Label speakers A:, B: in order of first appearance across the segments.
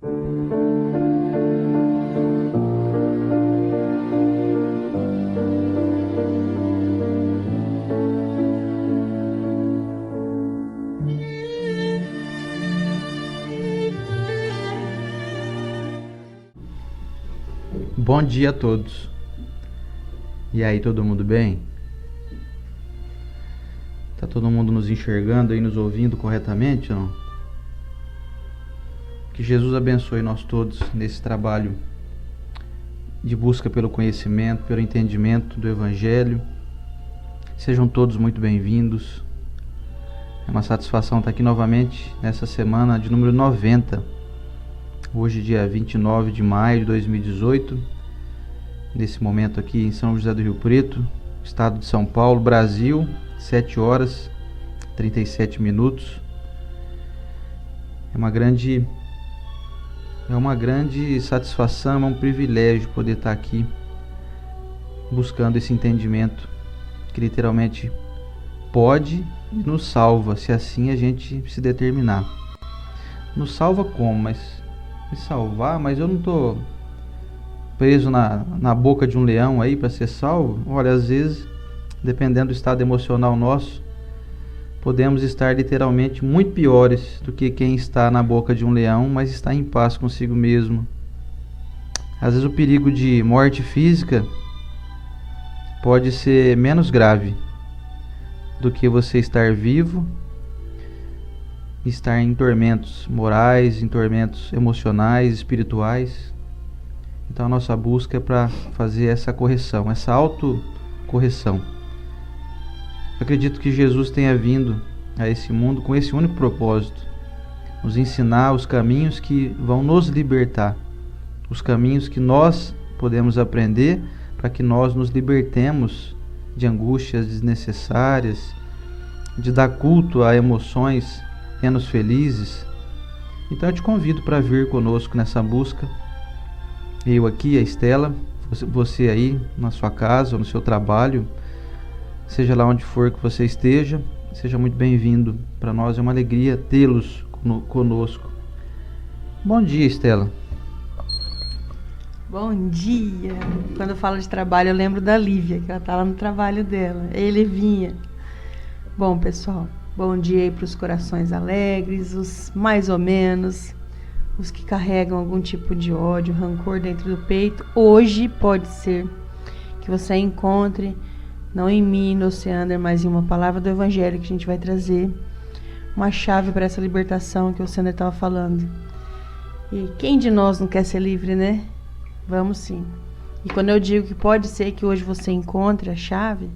A: Bom dia a todos. E aí, todo mundo bem? Tá todo mundo nos enxergando e nos ouvindo corretamente, não? Que Jesus abençoe nós todos nesse trabalho de busca pelo conhecimento, pelo entendimento do Evangelho. Sejam todos muito bem-vindos. É uma satisfação estar aqui novamente nessa semana de número 90. Hoje, dia 29 de maio de 2018. Nesse momento aqui em São José do Rio Preto, estado de São Paulo, Brasil, 7 horas 37 minutos. É uma grande satisfação, é um privilégio poder estar aqui buscando esse entendimento que literalmente pode e nos salva, se assim a gente se determinar. Nos salva como? Mas me salvar? Mas eu não estou preso na boca de um leão aí para ser salvo? Olha, às vezes, dependendo do estado emocional nosso, podemos estar literalmente muito piores do que quem está na boca de um leão, mas está em paz consigo mesmo. Às vezes o perigo de morte física pode ser menos grave do que você estar vivo, estar em tormentos morais, em tormentos emocionais, espirituais. Então a nossa busca é para fazer essa correção, essa autocorreção. Acredito que Jesus tenha vindo a esse mundo com esse único propósito: nos ensinar os caminhos que vão nos libertar, os caminhos que nós podemos aprender para que nós nos libertemos de angústias desnecessárias, de dar culto a emoções menos felizes. Então eu te convido para vir conosco nessa busca. Eu aqui, a Estela, você aí na sua casa ou no seu trabalho, seja lá onde for que você esteja, seja muito bem-vindo. Para nós é uma alegria tê-los conosco. Bom dia, Estela.
B: Bom dia. Quando eu falo de trabalho, eu lembro da Lívia, que ela estava no trabalho dela. Ele vinha. Bom, pessoal, bom dia aí para os corações alegres, os mais ou menos, os que carregam algum tipo de ódio, rancor dentro do peito. Hoje pode ser que você encontre, não em mim, no Oceander, mas em uma palavra do Evangelho que a gente vai trazer, uma chave para essa libertação que o Oceander estava falando. E quem de nós não quer ser livre, né? Vamos sim. E quando eu digo que pode ser que hoje você encontre a chave,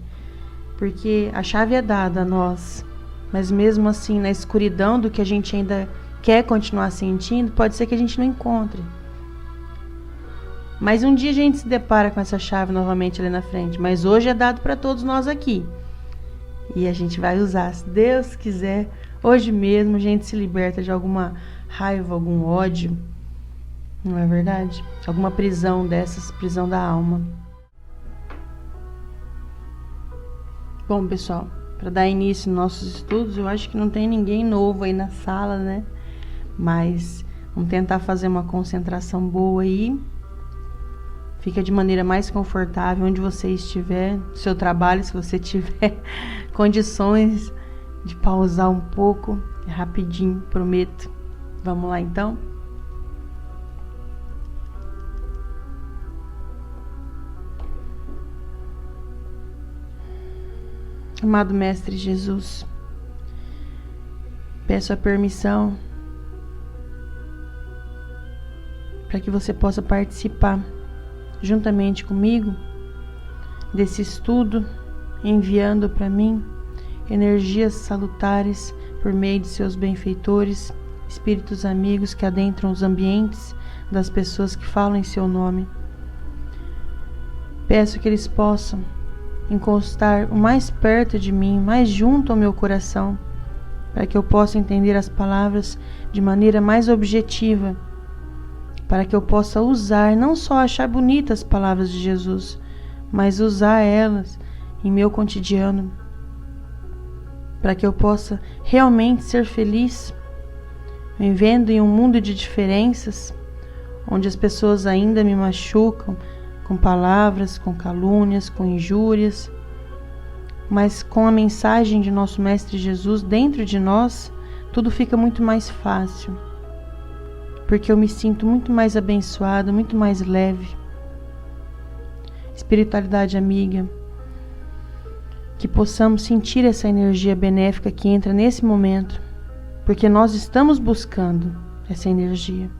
B: porque a chave é dada a nós, mas mesmo assim, na escuridão do que a gente ainda quer continuar sentindo, pode ser que a gente não encontre. Mas um dia a gente se depara com essa chave novamente ali na frente. Mas hoje é dado para todos nós aqui. E a gente vai usar, se Deus quiser, hoje mesmo a gente se liberta de alguma raiva, algum ódio. Não é verdade? Alguma prisão dessas, prisão da alma. Bom, pessoal, para dar início nos nossos estudos, eu acho que não tem ninguém novo aí na sala, né? Mas vamos tentar fazer uma concentração boa aí. Fica de maneira mais confortável onde você estiver, no seu trabalho, se você tiver condições de pausar um pouco, rapidinho, prometo. Vamos lá então? Amado Mestre Jesus, peço a permissão para que você possa participar juntamente comigo desse estudo, enviando para mim energias salutares por meio de seus benfeitores, espíritos amigos que adentram os ambientes das pessoas que falam em seu nome. Peço que eles possam encostar o mais perto de mim, mais junto ao meu coração, para que eu possa entender as palavras de maneira mais objetiva, para que eu possa usar, não só achar bonitas as palavras de Jesus, mas usar elas em meu cotidiano, para que eu possa realmente ser feliz, vivendo em um mundo de diferenças, onde as pessoas ainda me machucam com palavras, com calúnias, com injúrias, mas com a mensagem de nosso Mestre Jesus dentro de nós, tudo fica muito mais fácil, porque eu me sinto muito mais abençoado, muito mais leve. Espiritualidade amiga, que possamos sentir essa energia benéfica que entra nesse momento, porque nós estamos buscando essa energia.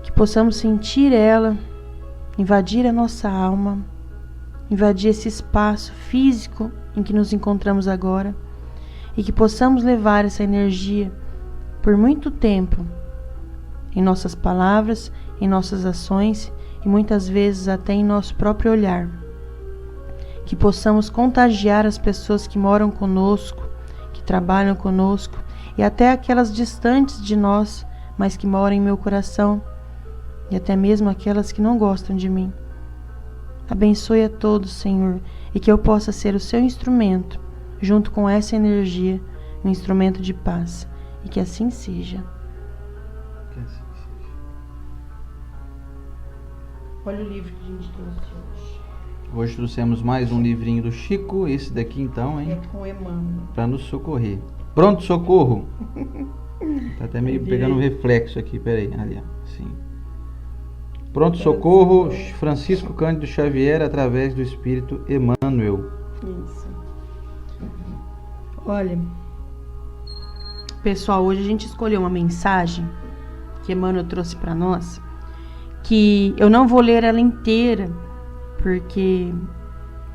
B: Que possamos sentir ela invadir a nossa alma, invadir esse espaço físico em que nos encontramos agora, e que possamos levar essa energia por muito tempo em nossas palavras, em nossas ações e muitas vezes até em nosso próprio olhar. Que possamos contagiar as pessoas que moram conosco, que trabalham conosco e até aquelas distantes de nós, mas que moram em meu coração, e até mesmo aquelas que não gostam de mim. Abençoe a todos, Senhor, e que eu possa ser o seu instrumento, junto com essa energia, um instrumento de paz, e que assim seja.
A: Que assim seja.
B: Olha o livro que a gente trouxe hoje.
A: Hoje trouxemos mais um livrinho do Chico, esse daqui então, hein?
B: É com Emmanuel.
A: Para nos socorrer. Pronto, socorro! Tá até meio pegando um reflexo aqui, peraí, ali, ó. Sim. Pronto, socorro, Francisco Cândido Xavier, através do Espírito Emmanuel.
B: Isso. Olha, pessoal, hoje a gente escolheu uma mensagem que Emmanuel trouxe para nós, que eu não vou ler ela inteira, porque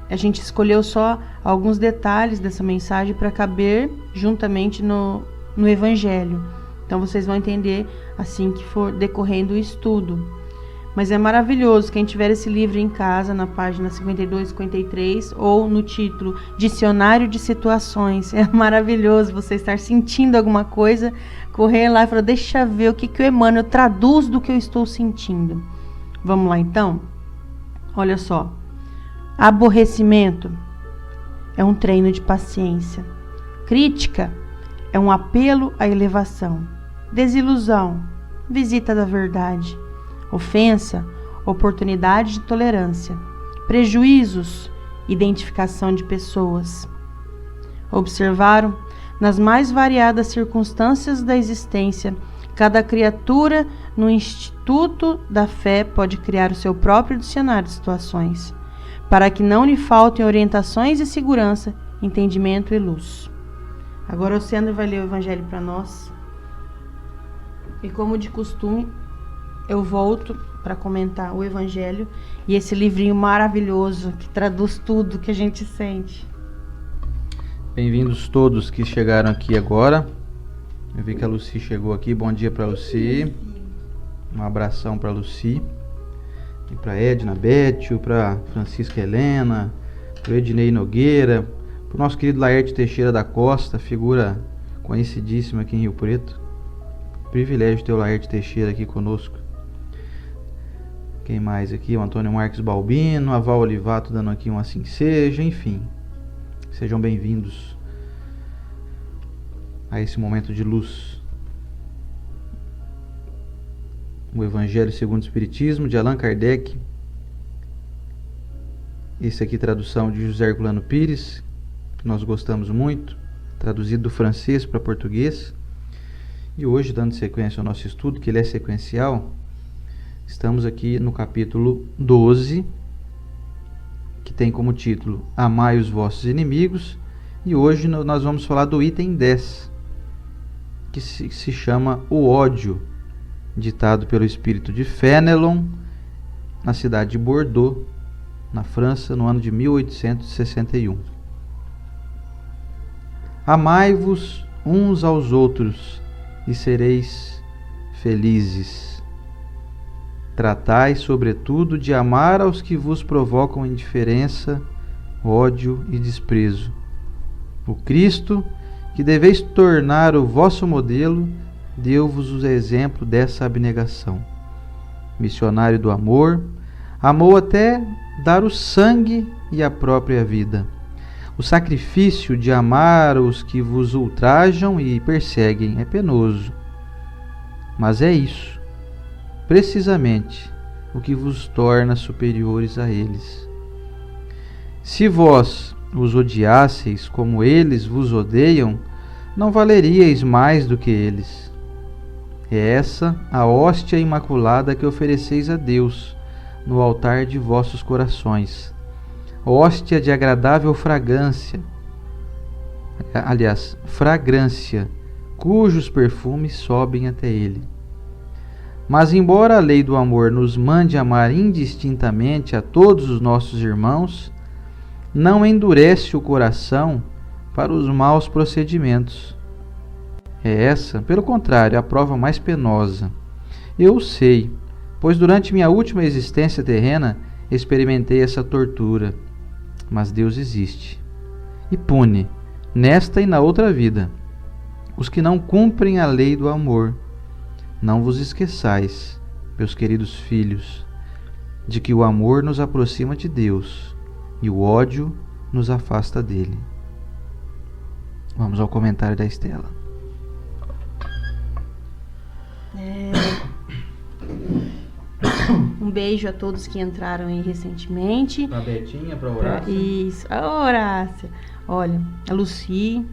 B: a gente escolheu só alguns detalhes dessa mensagem para caber juntamente no Evangelho. Então vocês vão entender assim que for decorrendo o estudo. Mas é maravilhoso quem tiver esse livro em casa, na página 52, 53, ou no título Dicionário de Situações. É maravilhoso você estar sentindo alguma coisa, correr lá e falar, deixa eu ver o que o Emmanuel traduz do que eu estou sentindo. Vamos lá então? Olha só. Aborrecimento é um treino de paciência. Crítica é um apelo à elevação. Desilusão, visita da verdade. Ofensa, oportunidade de tolerância. Prejuízos, identificação de pessoas. Observaram, nas mais variadas circunstâncias da existência, cada criatura no instituto da fé pode criar o seu próprio dicionário de situações, para que não lhe faltem orientações e segurança, entendimento e luz. Agora o Sandro vai ler o Evangelho para nós. E como de costume, eu volto para comentar o Evangelho e esse livrinho maravilhoso que traduz tudo que a gente sente.
A: Bem-vindos todos que chegaram aqui agora. Eu vi que a Lucy chegou aqui. Bom dia para a Lucy. Um abração para a Lucy. E para Edna Bétio, para Francisca Helena, para o Ednei Nogueira, para o nosso querido Laerte Teixeira da Costa, figura conhecidíssima aqui em Rio Preto. Privilégio ter o Laerte Teixeira aqui conosco. Quem mais aqui? O Antônio Marques Balbino, a Val Olivato dando aqui um assim seja, enfim. Sejam bem-vindos a esse momento de luz. O Evangelho segundo o Espiritismo, de Allan Kardec. Esse aqui, tradução de José Herculano Pires, que nós gostamos muito, traduzido do francês para português. E hoje, dando sequência ao nosso estudo, que ele é sequencial, estamos aqui no capítulo 12, que tem como título Amai os vossos inimigos, e hoje nós vamos falar do item 10, que se chama O Ódio, ditado pelo espírito de Fénelon, na cidade de Bordeaux, na França, no ano de 1861. Amai-vos uns aos outros e sereis felizes. Tratai, sobretudo, de amar aos que vos provocam indiferença, ódio e desprezo. O Cristo, que deveis tornar o vosso modelo, deu-vos o exemplo dessa abnegação. Missionário do amor, amou até dar o sangue e a própria vida. O sacrifício de amar os que vos ultrajam e perseguem é penoso. Mas é isso, precisamente, o que vos torna superiores a eles. Se vós os odiasseis como eles vos odeiam, não valeríeis mais do que eles. É essa a hóstia imaculada que ofereceis a Deus no altar de vossos corações. Hóstia de agradável fragrância, cujos perfumes sobem até ele. Mas embora a lei do amor nos mande amar indistintamente a todos os nossos irmãos, não endurece o coração para os maus procedimentos. É essa, pelo contrário, a prova mais penosa. Eu sei, pois durante minha última existência terrena experimentei essa tortura. Mas Deus existe e pune, nesta e na outra vida, os que não cumprem a lei do amor. Não vos esqueçais, meus queridos filhos, de que o amor nos aproxima de Deus e o ódio nos afasta dele. Vamos ao comentário da Estela.
B: Um beijo a todos que entraram aí recentemente.
A: Pra Betinha, pra Horácia.
B: Isso, a Horácia. Olha, a Lucy.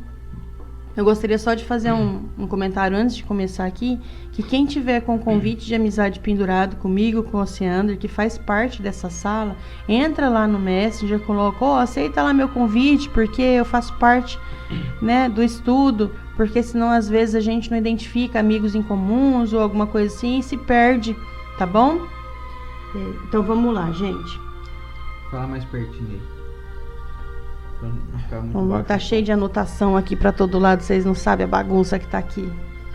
B: Eu gostaria só de fazer um comentário antes de começar aqui, que quem tiver com convite de amizade pendurado comigo, com o Oceander, que faz parte dessa sala, entra lá no Messenger, coloca, aceita lá meu convite, porque eu faço parte, né, do estudo, porque senão às vezes a gente não identifica amigos em comuns ou alguma coisa assim e se perde, tá bom? Então vamos lá, gente.
A: Fala mais pertinho aí.
B: Tá cheio de anotação aqui para todo lado, vocês não sabem a bagunça que tá aqui.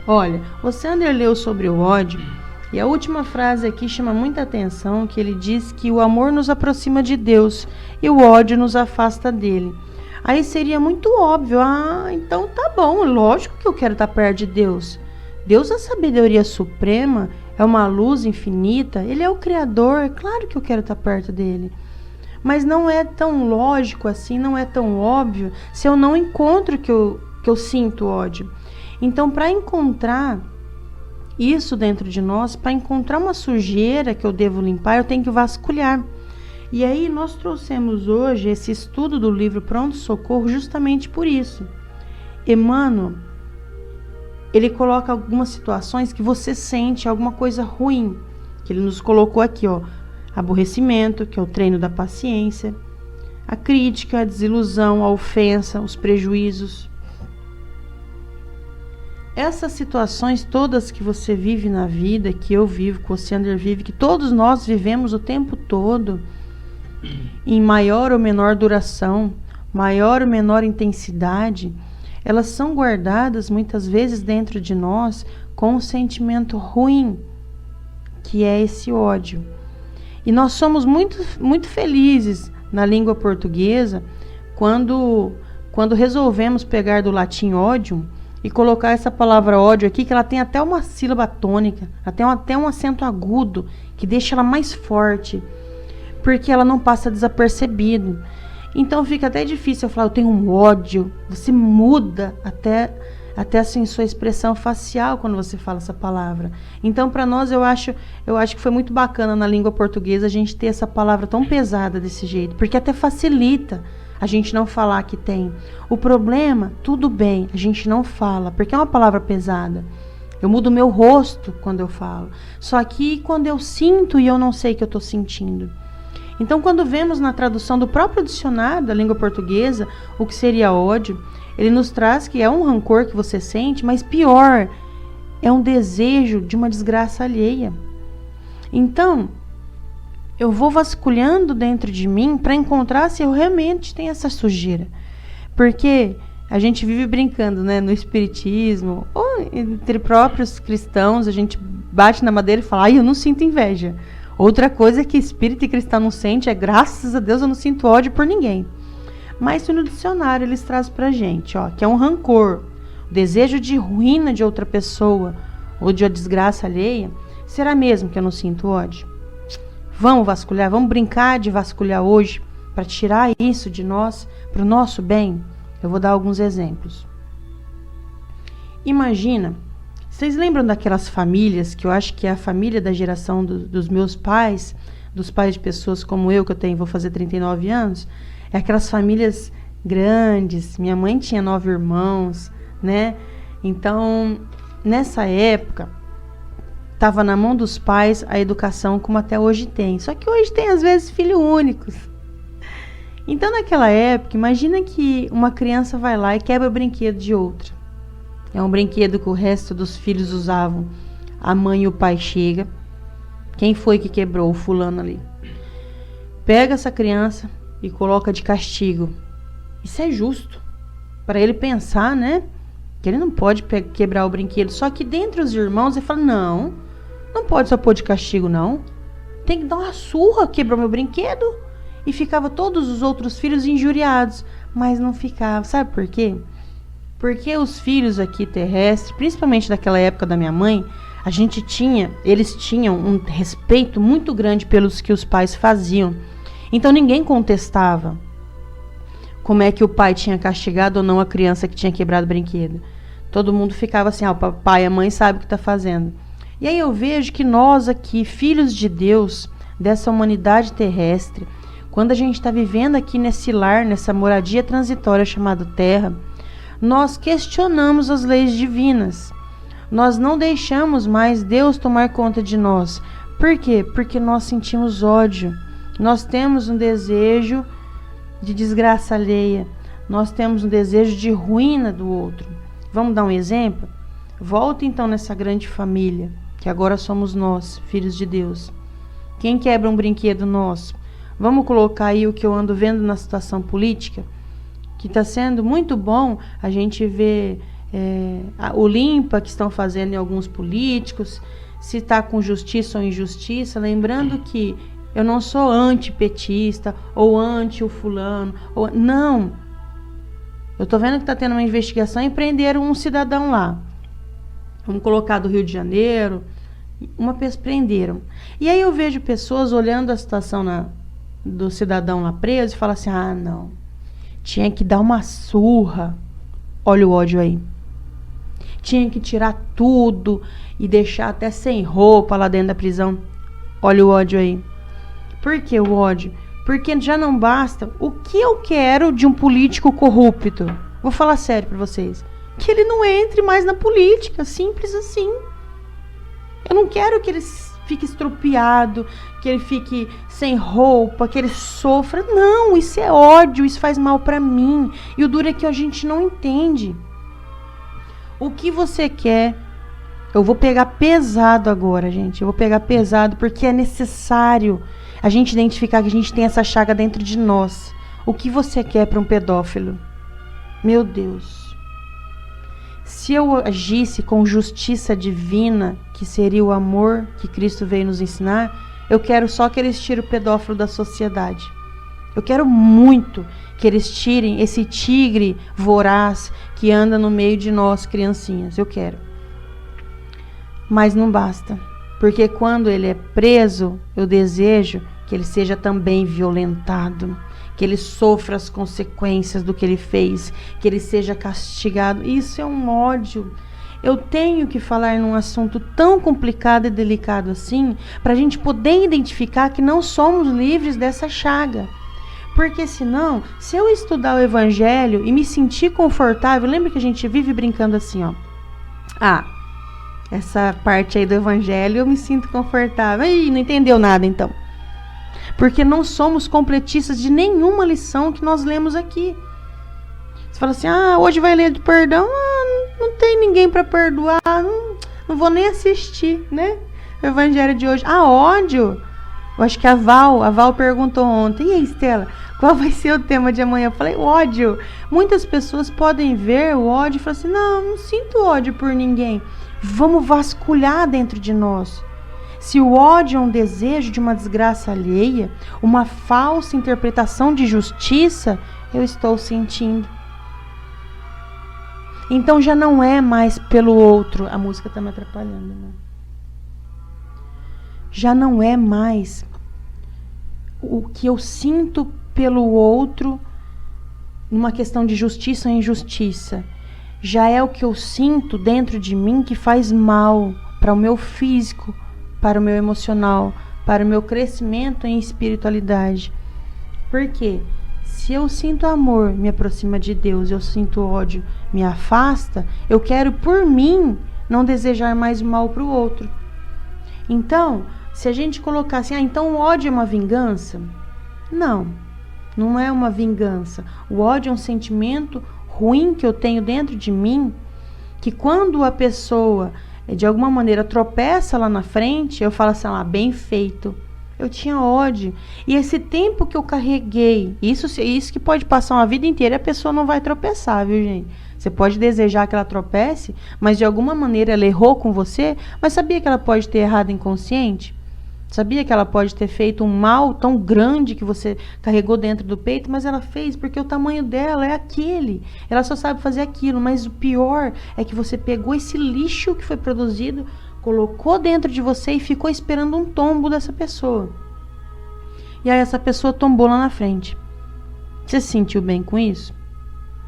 B: Olha, o Sander leu sobre o ódio e a última frase aqui chama muita atenção, que ele diz que o amor nos aproxima de Deus e o ódio nos afasta dele. Aí seria muito óbvio, então tá bom, lógico que eu quero estar perto de Deus. Deus é a sabedoria suprema, é uma luz infinita, ele é o Criador, é claro que eu quero estar perto dele. Mas não é tão lógico assim, não é tão óbvio se eu não encontro que eu sinto ódio. Então, para encontrar isso dentro de nós, para encontrar uma sujeira que eu devo limpar, eu tenho que vasculhar. E aí nós trouxemos hoje esse estudo do livro Pronto Socorro justamente por isso. Emmanuel, ele coloca algumas situações que você sente alguma coisa ruim, que ele nos colocou aqui, aborrecimento, que é o treino da paciência, a crítica, a desilusão, a ofensa, os prejuízos. Essas situações todas que você vive na vida, que eu vivo, que o Oceander vive, que todos nós vivemos o tempo todo, em maior ou menor duração, maior ou menor intensidade, elas são guardadas muitas vezes dentro de nós com um sentimento ruim, que é esse ódio. E nós somos muito, muito felizes na língua portuguesa quando resolvemos pegar do latim odium e colocar essa palavra ódio aqui, que ela tem até uma sílaba tônica, ela tem até um acento agudo, que deixa ela mais forte, porque ela não passa desapercebido. Então fica até difícil eu falar, eu tenho um ódio. Você muda até assim sua expressão facial quando você fala essa palavra. Então, para nós, eu acho que foi muito bacana na língua portuguesa a gente ter essa palavra tão pesada desse jeito, porque até facilita a gente não falar que tem. O problema, tudo bem, a gente não fala, porque é uma palavra pesada. Eu mudo meu rosto quando eu falo. Só que quando eu sinto e eu não sei que eu estou sentindo. Então, quando vemos na tradução do próprio dicionário da língua portuguesa o que seria ódio, ele nos traz que é um rancor que você sente, mas pior, é um desejo de uma desgraça alheia. Então, eu vou vasculhando dentro de mim para encontrar se eu realmente tenho essa sujeira. Porque a gente vive brincando, né, no espiritismo, ou entre próprios cristãos, a gente bate na madeira e fala, eu não sinto inveja. Outra coisa que espírita e cristão não sente é, graças a Deus, eu não sinto ódio por ninguém. Mas no dicionário eles trazem pra gente, que é um rancor, o desejo de ruína de outra pessoa ou de uma desgraça alheia. Será mesmo que eu não sinto ódio? Vamos vasculhar, vamos brincar de vasculhar hoje para tirar isso de nós, para o nosso bem, eu vou dar alguns exemplos. Imagina, vocês lembram daquelas famílias, que eu acho que é a família da geração dos meus pais, dos pais de pessoas como eu, que eu tenho, vou fazer 39 anos, é aquelas famílias grandes. Minha mãe tinha 9 irmãos, né? Então, nessa época, estava na mão dos pais a educação como até hoje tem. Só que hoje tem, às vezes, filhos únicos. Então, naquela época, imagina que uma criança vai lá e quebra o brinquedo de outra. É um brinquedo que o resto dos filhos usavam. A mãe e o pai chegam. Quem foi que quebrou? O fulano ali. Pega essa criança e coloca de castigo. Isso é justo. Para ele pensar, né? Que ele não pode quebrar o brinquedo. Só que dentre os irmãos ele fala, não pode só pôr de castigo, não. Tem que dar uma surra, quebrou meu brinquedo. E ficava todos os outros filhos injuriados. Mas não ficava. Sabe por quê? Porque os filhos aqui terrestres, principalmente daquela época da minha mãe, eles tinham um respeito muito grande pelos que os pais faziam. Então ninguém contestava como é que o pai tinha castigado ou não a criança que tinha quebrado o brinquedo. Todo mundo ficava assim, o papai e a mãe sabem o que está fazendo. E aí eu vejo que nós aqui, filhos de Deus, dessa humanidade terrestre, quando a gente está vivendo aqui nesse lar, nessa moradia transitória chamada Terra, nós questionamos as leis divinas. Nós não deixamos mais Deus tomar conta de nós. Por quê? Porque nós sentimos ódio. Nós temos um desejo de desgraça alheia. Nós temos um desejo de ruína do outro. Vamos dar um exemplo? Volta então nessa grande família, que agora somos nós, filhos de Deus. Quem quebra um brinquedo nosso? Vamos colocar aí o que eu ando vendo na situação política, que está sendo muito bom a gente ver o limpa que estão fazendo em alguns políticos, se está com justiça ou injustiça, lembrando que eu não sou antipetista ou anti o fulano, não. Eu estou vendo que está tendo uma investigação e prenderam um cidadão lá. Vamos colocar do Rio de Janeiro, prenderam. E aí eu vejo pessoas olhando a situação do cidadão lá preso e falam assim, não, tinha que dar uma surra. Olha o ódio aí. Tinha que tirar tudo e deixar até sem roupa lá dentro da prisão. Olha o ódio aí. Por que o ódio? Porque já não basta. O que eu quero de um político corrupto? Vou falar sério para vocês. Que ele não entre mais na política. Simples assim. Eu não quero que ele fique estropiado, que ele fique sem roupa, que ele sofra. Não, isso é ódio, isso faz mal para mim. E o duro é que a gente não entende. O que você quer? Eu vou pegar pesado agora, gente. Eu vou pegar pesado porque é necessário a gente identificar que a gente tem essa chaga dentro de nós. O que você quer para um pedófilo? Meu Deus. Se eu agisse com justiça divina, que seria o amor que Cristo veio nos ensinar, eu quero só que eles tirem o pedófilo da sociedade. Eu quero muito que eles tirem esse tigre voraz que anda no meio de nós, criancinhas. Eu quero. Mas não basta. Porque quando ele é preso, eu desejo que ele seja também violentado, que ele sofra as consequências do que ele fez, que ele seja castigado. Isso é um ódio. Eu tenho que falar num assunto tão complicado e delicado assim, para a gente poder identificar que não somos livres dessa chaga. Porque senão, se eu estudar o Evangelho e me sentir confortável, lembra que a gente vive brincando assim, ó. Essa parte aí do Evangelho eu me sinto confortável. Ih, não entendeu nada então. Porque não somos completistas de nenhuma lição que nós lemos aqui. Você fala assim, hoje vai ler de perdão, não tem ninguém para perdoar, não vou nem assistir, né? O Evangelho de hoje. Ódio. Eu acho que a Val perguntou ontem, e aí, Estela, qual vai ser o tema de amanhã? Eu falei, ódio. Muitas pessoas podem ver o ódio e falar assim, não sinto ódio por ninguém. Vamos vasculhar dentro de nós. Se o ódio é um desejo de uma desgraça alheia, uma falsa interpretação de justiça, eu estou sentindo. Então já não é mais pelo outro. A música está me atrapalhando, né? Já não é mais o que eu sinto pelo outro numa questão de justiça ou injustiça. Já é o que eu sinto dentro de mim que faz mal para o meu físico, para o meu emocional, para o meu crescimento em espiritualidade. Por quê? Se eu sinto amor, me aproxima de Deus, eu sinto ódio, me afasta, eu quero por mim não desejar mais o mal para o outro. Então, se a gente colocar assim, então o ódio é uma vingança? Não, não é uma vingança. O ódio é um sentimento ruim que eu tenho dentro de mim, que quando a pessoa, de alguma maneira, tropeça lá na frente, eu falo assim, bem feito. Eu tinha ódio. E esse tempo que eu carreguei, isso que pode passar uma vida inteira e a pessoa não vai tropeçar, viu, gente? Você pode desejar que ela tropece, mas de alguma maneira ela errou com você, mas sabia que ela pode ter errado inconsciente? Sabia que ela pode ter feito um mal tão grande que você carregou dentro do peito, mas ela fez porque o tamanho dela é aquele. Ela só sabe fazer aquilo, mas o pior é que você pegou esse lixo que foi produzido, colocou dentro de você e ficou esperando um tombo dessa pessoa. E aí essa pessoa tombou lá na frente. Você se sentiu bem com isso?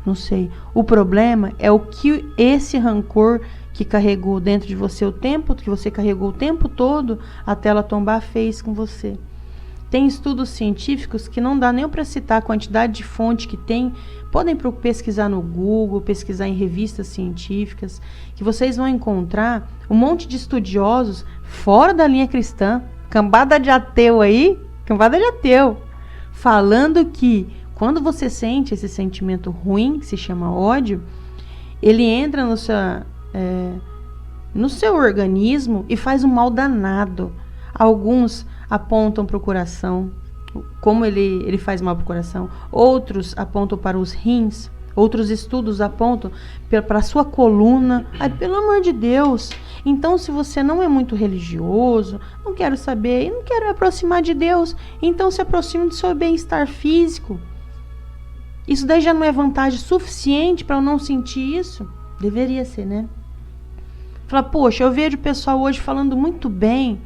B: Não sei. O problema é o que esse rancor que carregou dentro de você que você carregou o tempo todo até ela tombar fez com você. Tem estudos científicos que não dá nem para citar a quantidade de fonte que tem. Podem pesquisar no Google, pesquisar em revistas científicas, que vocês vão encontrar um monte de estudiosos fora da linha cristã, cambada de ateu, falando que quando você sente esse sentimento ruim, que se chama ódio, ele entra no seu organismo e faz um mal danado. Alguns apontam para o coração, como ele faz mal para o coração. Outros apontam para os rins. Outros estudos apontam para a sua coluna. Ai, pelo amor de Deus. Então, se você não é muito religioso, não quero saber, não quero me aproximar de Deus, então se aproxime do seu bem-estar físico. Isso daí já não é vantagem suficiente para eu não sentir isso? Deveria ser, né? Fala, poxa, eu vejo o pessoal hoje falando muito bem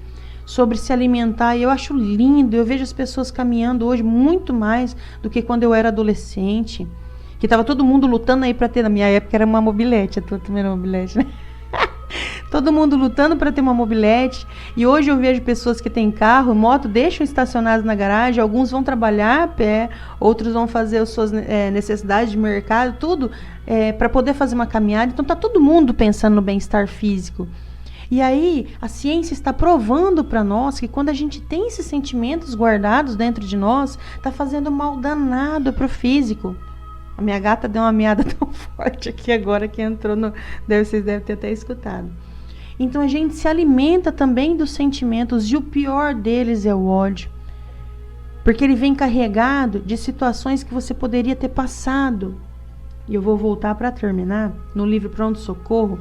B: sobre se alimentar e eu acho lindo. Eu vejo as pessoas caminhando hoje muito mais do que quando eu era adolescente. Que tava todo mundo lutando aí para ter, na minha época era uma mobilete, a tua também era uma mobilete, né? Todo mundo lutando para ter uma mobilete. E hoje eu vejo pessoas que têm carro, moto, deixam estacionados na garagem. Alguns vão trabalhar a pé, outros vão fazer as suas necessidades de mercado, tudo para poder fazer uma caminhada. Então tá todo mundo pensando no bem-estar físico. E aí a ciência está provando para nós que quando a gente tem esses sentimentos guardados dentro de nós, tá fazendo mal danado pro físico. A minha gata deu uma miada tão forte aqui agora que entrou vocês devem ter até escutado. Então a gente se alimenta também dos sentimentos e o pior deles é o ódio. Porque ele vem carregado de situações que você poderia ter passado. E eu vou voltar para terminar no livro Pronto Socorro,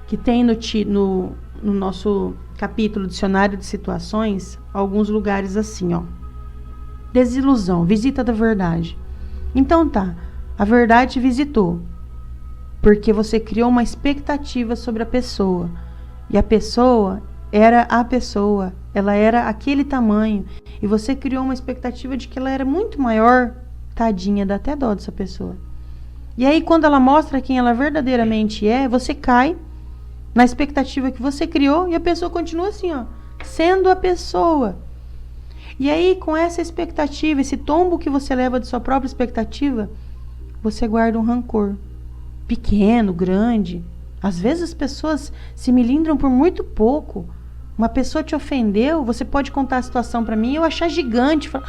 B: que tem no nosso capítulo Dicionário de Situações, alguns lugares assim, ó. Desilusão, visita da verdade. Então tá, a verdade te visitou, porque você criou uma expectativa sobre a pessoa. E a pessoa era a pessoa, ela era aquele tamanho. E você criou uma expectativa de que ela era muito maior. Tadinha, dá até dó dessa pessoa. E aí quando ela mostra quem ela verdadeiramente é, você cai na expectativa que você criou e a pessoa continua assim, ó, sendo a pessoa. E aí com essa expectativa, esse tombo que você leva de sua própria expectativa, você guarda um rancor. Pequeno, grande. Às vezes as pessoas se melindram por muito pouco. Uma pessoa te ofendeu, você pode contar a situação para mim e eu achar gigante. Falar,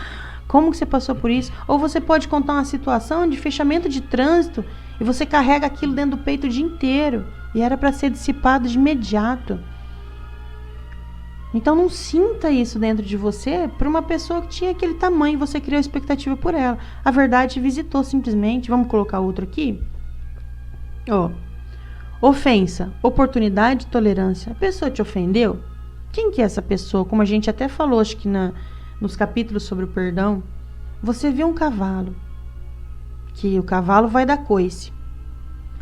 B: como que você passou por isso? Ou você pode contar uma situação de fechamento de trânsito e você carrega aquilo dentro do peito o dia inteiro. E era para ser dissipado de imediato. Então não sinta isso dentro de você por uma pessoa que tinha aquele tamanho e você criou expectativa por ela. A verdade te visitou simplesmente. Vamos colocar outro aqui? Ó. Ofensa, oportunidade, tolerância. A pessoa te ofendeu? Quem que é essa pessoa? Como a gente até falou, acho que nos capítulos sobre o perdão. Você vê um cavalo, que o cavalo vai dar coice.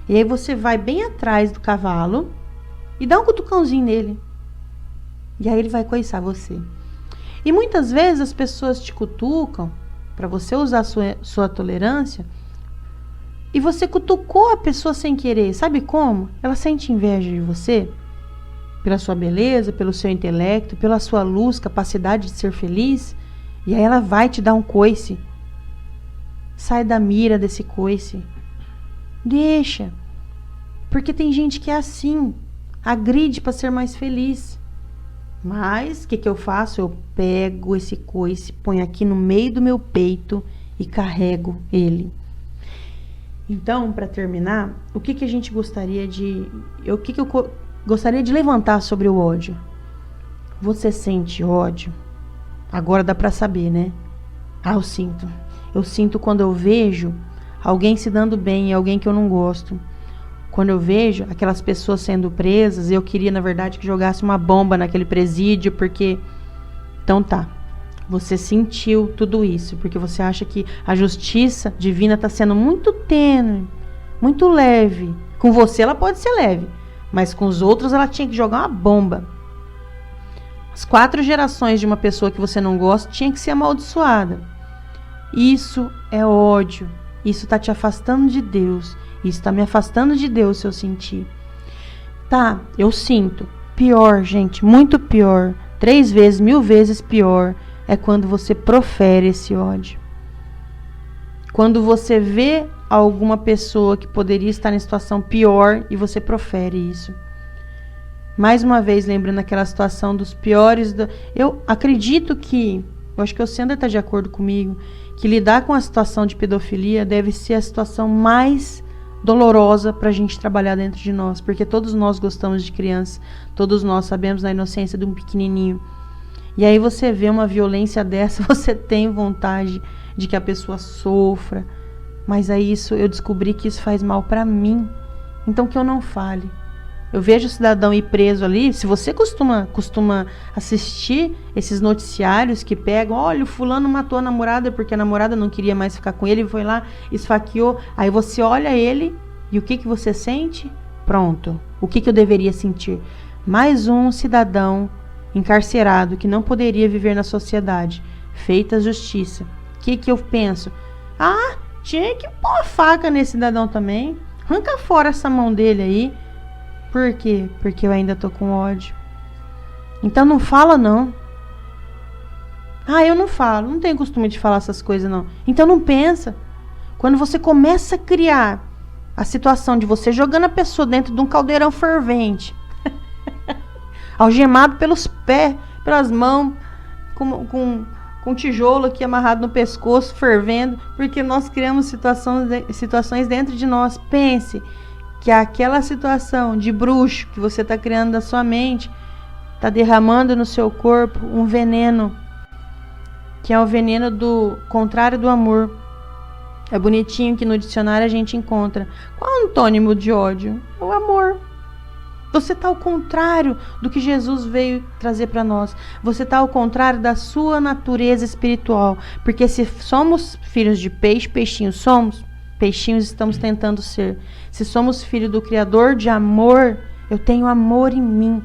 B: E aí você vai bem atrás do cavalo e dá um cutucãozinho nele. E aí ele vai coiçar você. E muitas vezes as pessoas te cutucam para você usar sua tolerância, e você cutucou a pessoa sem querer. Sabe como? Ela sente inveja de você pela sua beleza, pelo seu intelecto, pela sua luz, capacidade de ser feliz, e aí ela vai te dar um coice. Sai da mira desse coice. Deixa. Porque tem gente que é assim, agride para ser mais feliz. Mas o que eu faço? Eu pego esse coice, ponho aqui no meio do meu peito e carrego ele. Então, para terminar, o que a gente gostaria de... O que eu gostaria de levantar sobre o ódio? Você sente ódio? Agora dá para saber, né? Eu sinto. Eu sinto quando eu vejo alguém se dando bem, alguém que eu não gosto. Quando eu vejo aquelas pessoas sendo presas, eu queria, na verdade, que jogasse uma bomba naquele presídio, porque... Então tá, você sentiu tudo isso, porque você acha que a justiça divina está sendo muito tênue, muito leve. Com você ela pode ser leve, mas com os outros ela tinha que jogar uma bomba. As 4 gerações de uma pessoa que você não gosta tinha que ser amaldiçoada. Isso é ódio. Isso está te afastando de Deus. Isso está me afastando de Deus se eu sentir. Tá, eu sinto. Pior, gente, muito pior. 3 vezes, 1000 vezes pior é quando você profere esse ódio. Quando você vê alguma pessoa que poderia estar em situação pior e você profere isso. Mais uma vez, lembrando aquela situação dos piores... Eu acredito que... Eu acho que o Sandra está de acordo comigo, que lidar com a situação de pedofilia deve ser a situação mais dolorosa para a gente trabalhar dentro de nós, porque todos nós gostamos de criança, todos nós sabemos da inocência de um pequenininho. E aí você vê uma violência dessa, você tem vontade de que a pessoa sofra, mas aí eu descobri que isso faz mal para mim, então que eu não fale. Eu vejo o cidadão ir preso ali. Se você costuma assistir esses noticiários que pegam, olha, o fulano matou a namorada porque a namorada não queria mais ficar com ele, foi lá, esfaqueou. Aí você olha ele e o que você sente? Pronto. O que eu deveria sentir? Mais um cidadão encarcerado que não poderia viver na sociedade. Feita a justiça. O que eu penso? Tinha que pôr a faca nesse cidadão também. Arranca fora essa mão dele aí. Por quê? Porque eu ainda tô com ódio. Então não fala não. Eu não falo, não tenho costume de falar essas coisas não. Então não pensa. Quando você começa a criar a situação de você jogando a pessoa dentro de um caldeirão fervente, algemado pelos pés, pelas mãos, com tijolo aqui amarrado no pescoço, fervendo, porque nós criamos situações dentro de nós. Pense que aquela situação de bruxo que você está criando da sua mente está derramando no seu corpo um veneno, que é o veneno do contrário do amor. É bonitinho que no dicionário a gente encontra. Qual é o antônimo de ódio? O amor. Você está ao contrário do que Jesus veio trazer para nós. Você está ao contrário da sua natureza espiritual. Porque se somos filhos de peixe, peixinhos somos, peixinhos estamos tentando ser. Se somos filhos do Criador de amor, eu tenho amor em mim.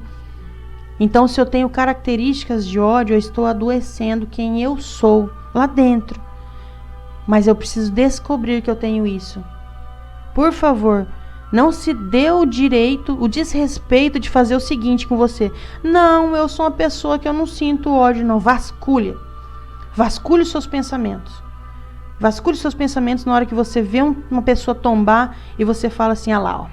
B: Então, se eu tenho características de ódio, eu estou adoecendo quem eu sou lá dentro. Mas eu preciso descobrir que eu tenho isso. Por favor, não se dê o direito, o desrespeito de fazer o seguinte com você. Não, eu sou uma pessoa que eu não sinto ódio, não. Vasculha. Vasculhe os seus pensamentos. Vasculhe seus pensamentos na hora que você vê uma pessoa tombar e você fala assim, lá,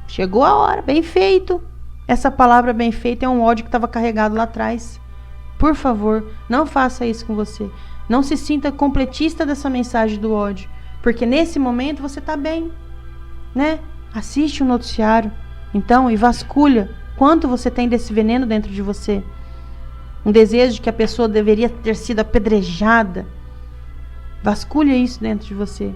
B: chegou a hora, bem feito. Essa palavra bem feita é um ódio que estava carregado lá atrás. Por favor, não faça isso com você. Não se sinta completista dessa mensagem do ódio, porque nesse momento você está bem, né? Assiste o noticiário, então, e vasculha quanto você tem desse veneno dentro de você. Um desejo de que a pessoa deveria ter sido apedrejada. Vasculha isso dentro de você,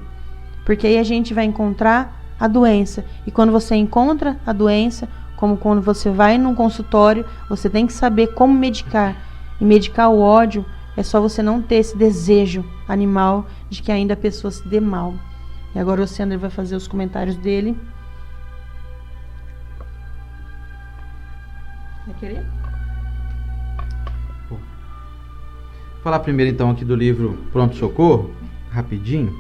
B: porque aí a gente vai encontrar a doença. E quando você encontra a doença, como quando você vai num consultório, você tem que saber como medicar. E medicar o ódio é só você não ter esse desejo animal de que ainda a pessoa se dê mal. E agora o Sandro vai fazer os comentários dele. Vai querer?
A: Vou falar primeiro então aqui do livro Pronto Socorro, rapidinho.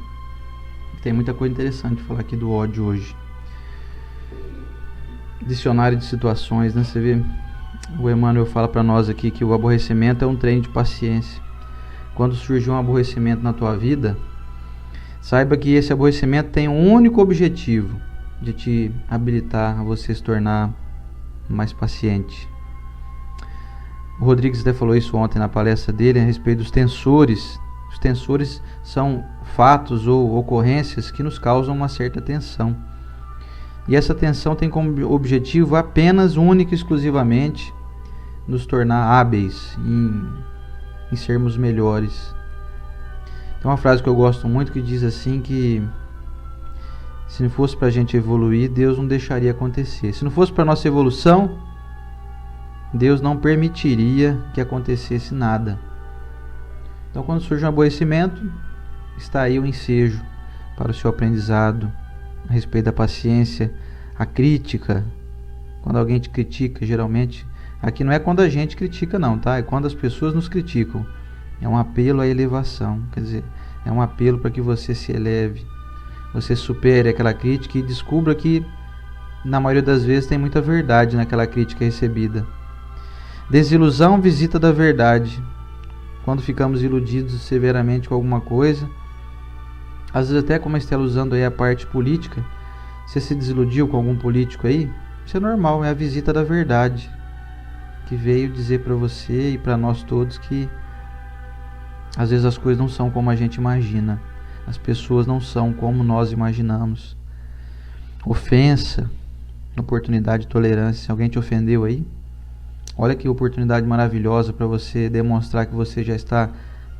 A: Tem muita coisa interessante de falar aqui do ódio hoje. Dicionário de situações, né? Você vê, o Emmanuel fala para nós aqui que o aborrecimento é um treino de paciência. Quando surgir um aborrecimento na tua vida, saiba que esse aborrecimento tem um único objetivo, de te habilitar a você se tornar mais paciente. O Rodrigues até falou isso ontem na palestra dele a respeito dos tensores. Os tensores são fatos ou ocorrências que nos causam uma certa tensão. E essa tensão tem como objetivo apenas, única e exclusivamente, nos tornar hábeis em sermos melhores. Tem uma frase que eu gosto muito que diz assim que se não fosse para a gente evoluir, Deus não deixaria acontecer. Se não fosse para a nossa evolução, Deus não permitiria que acontecesse nada. Então, quando surge um aborrecimento, está aí o ensejo para o seu aprendizado a respeito da paciência, a crítica. Quando alguém te critica, geralmente, aqui não é quando a gente critica não, tá? É quando as pessoas nos criticam. É um apelo à elevação, quer dizer, é um apelo para que você se eleve, você supere aquela crítica e descubra que, na maioria das vezes, tem muita verdade naquela crítica recebida. Desilusão, visita da verdade. Quando ficamos iludidos severamente com alguma coisa, às vezes até como a Estela usando aí a parte política, você se desiludiu com algum político aí, isso é normal, é a visita da verdade, que veio dizer para você e para nós todos que às vezes as coisas não são como a gente imagina, as pessoas não são como nós imaginamos. Ofensa, oportunidade de tolerância, se alguém te ofendeu aí, olha que oportunidade maravilhosa para você demonstrar que você já está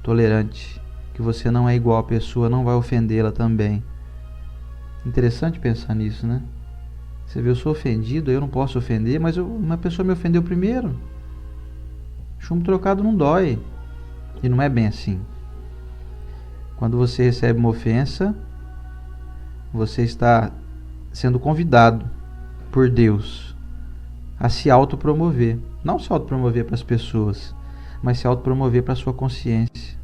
A: tolerante, que você não é igual à pessoa, não vai ofendê-la também. Interessante pensar nisso, né? Você vê, eu sou ofendido, eu não posso ofender, mas uma pessoa me ofendeu primeiro. Chumbo trocado não dói. E não é bem assim. Quando você recebe uma ofensa, você está sendo convidado por Deus a se autopromover. Não se autopromover para as pessoas, mas se autopromover para a sua consciência,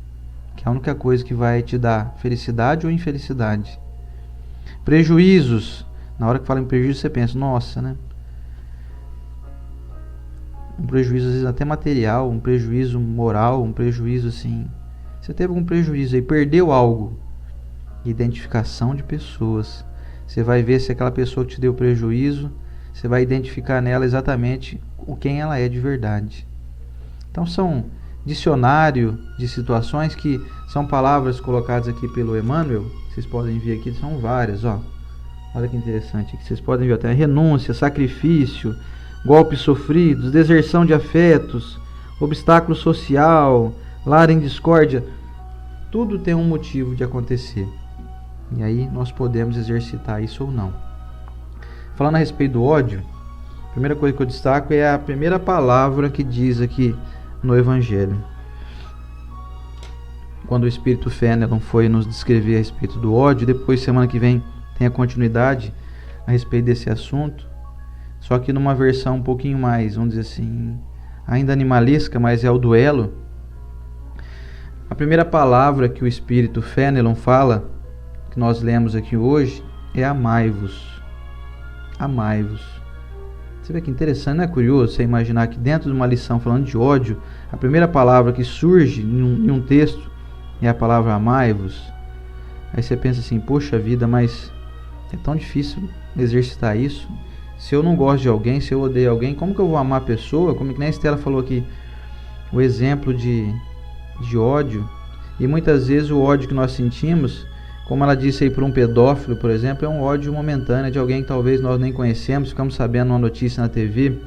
A: que é a única coisa que vai te dar felicidade ou infelicidade. Prejuízos. Na hora que fala em prejuízo, você pensa, nossa, né? Um prejuízo às vezes até material, um prejuízo moral, um prejuízo assim. Você teve algum prejuízo aí, perdeu algo. Identificação de pessoas. Você vai ver se aquela pessoa que te deu prejuízo, você vai identificar nela exatamente quem ela é de verdade. Então são dicionário de situações que são palavras colocadas aqui pelo Emmanuel. Vocês podem ver aqui, são várias, ó. Olha que interessante, aqui vocês podem ver até renúncia, sacrifício, golpes sofridos, deserção de afetos, obstáculo social, lar em discórdia. Tudo tem um motivo de acontecer. E aí nós podemos exercitar isso ou não. Falando a respeito do ódio, a primeira coisa que eu destaco é a primeira palavra que diz aqui no Evangelho. Quando o Espírito Fenelon foi nos descrever a respeito do ódio, depois semana que vem tem a continuidade a respeito desse assunto, só que numa versão um pouquinho mais, vamos dizer assim, ainda animalesca, mas é o duelo. A primeira palavra que o Espírito Fenelon fala, que nós lemos aqui hoje, é amai-vos. Amai-vos. Você vê que interessante, não é curioso você imaginar que dentro de uma lição falando de ódio, a primeira palavra que surge em um texto é a palavra amai-vos. Aí você pensa assim, poxa vida, mas é tão difícil exercitar isso. Se eu não gosto de alguém, se eu odeio alguém, como que eu vou amar a pessoa? Como que nem a Estela falou aqui, o exemplo de ódio. E muitas vezes o ódio que nós sentimos, como ela disse aí por um pedófilo, por exemplo, é um ódio momentâneo de alguém que talvez nós nem conhecemos, ficamos sabendo uma notícia na TV.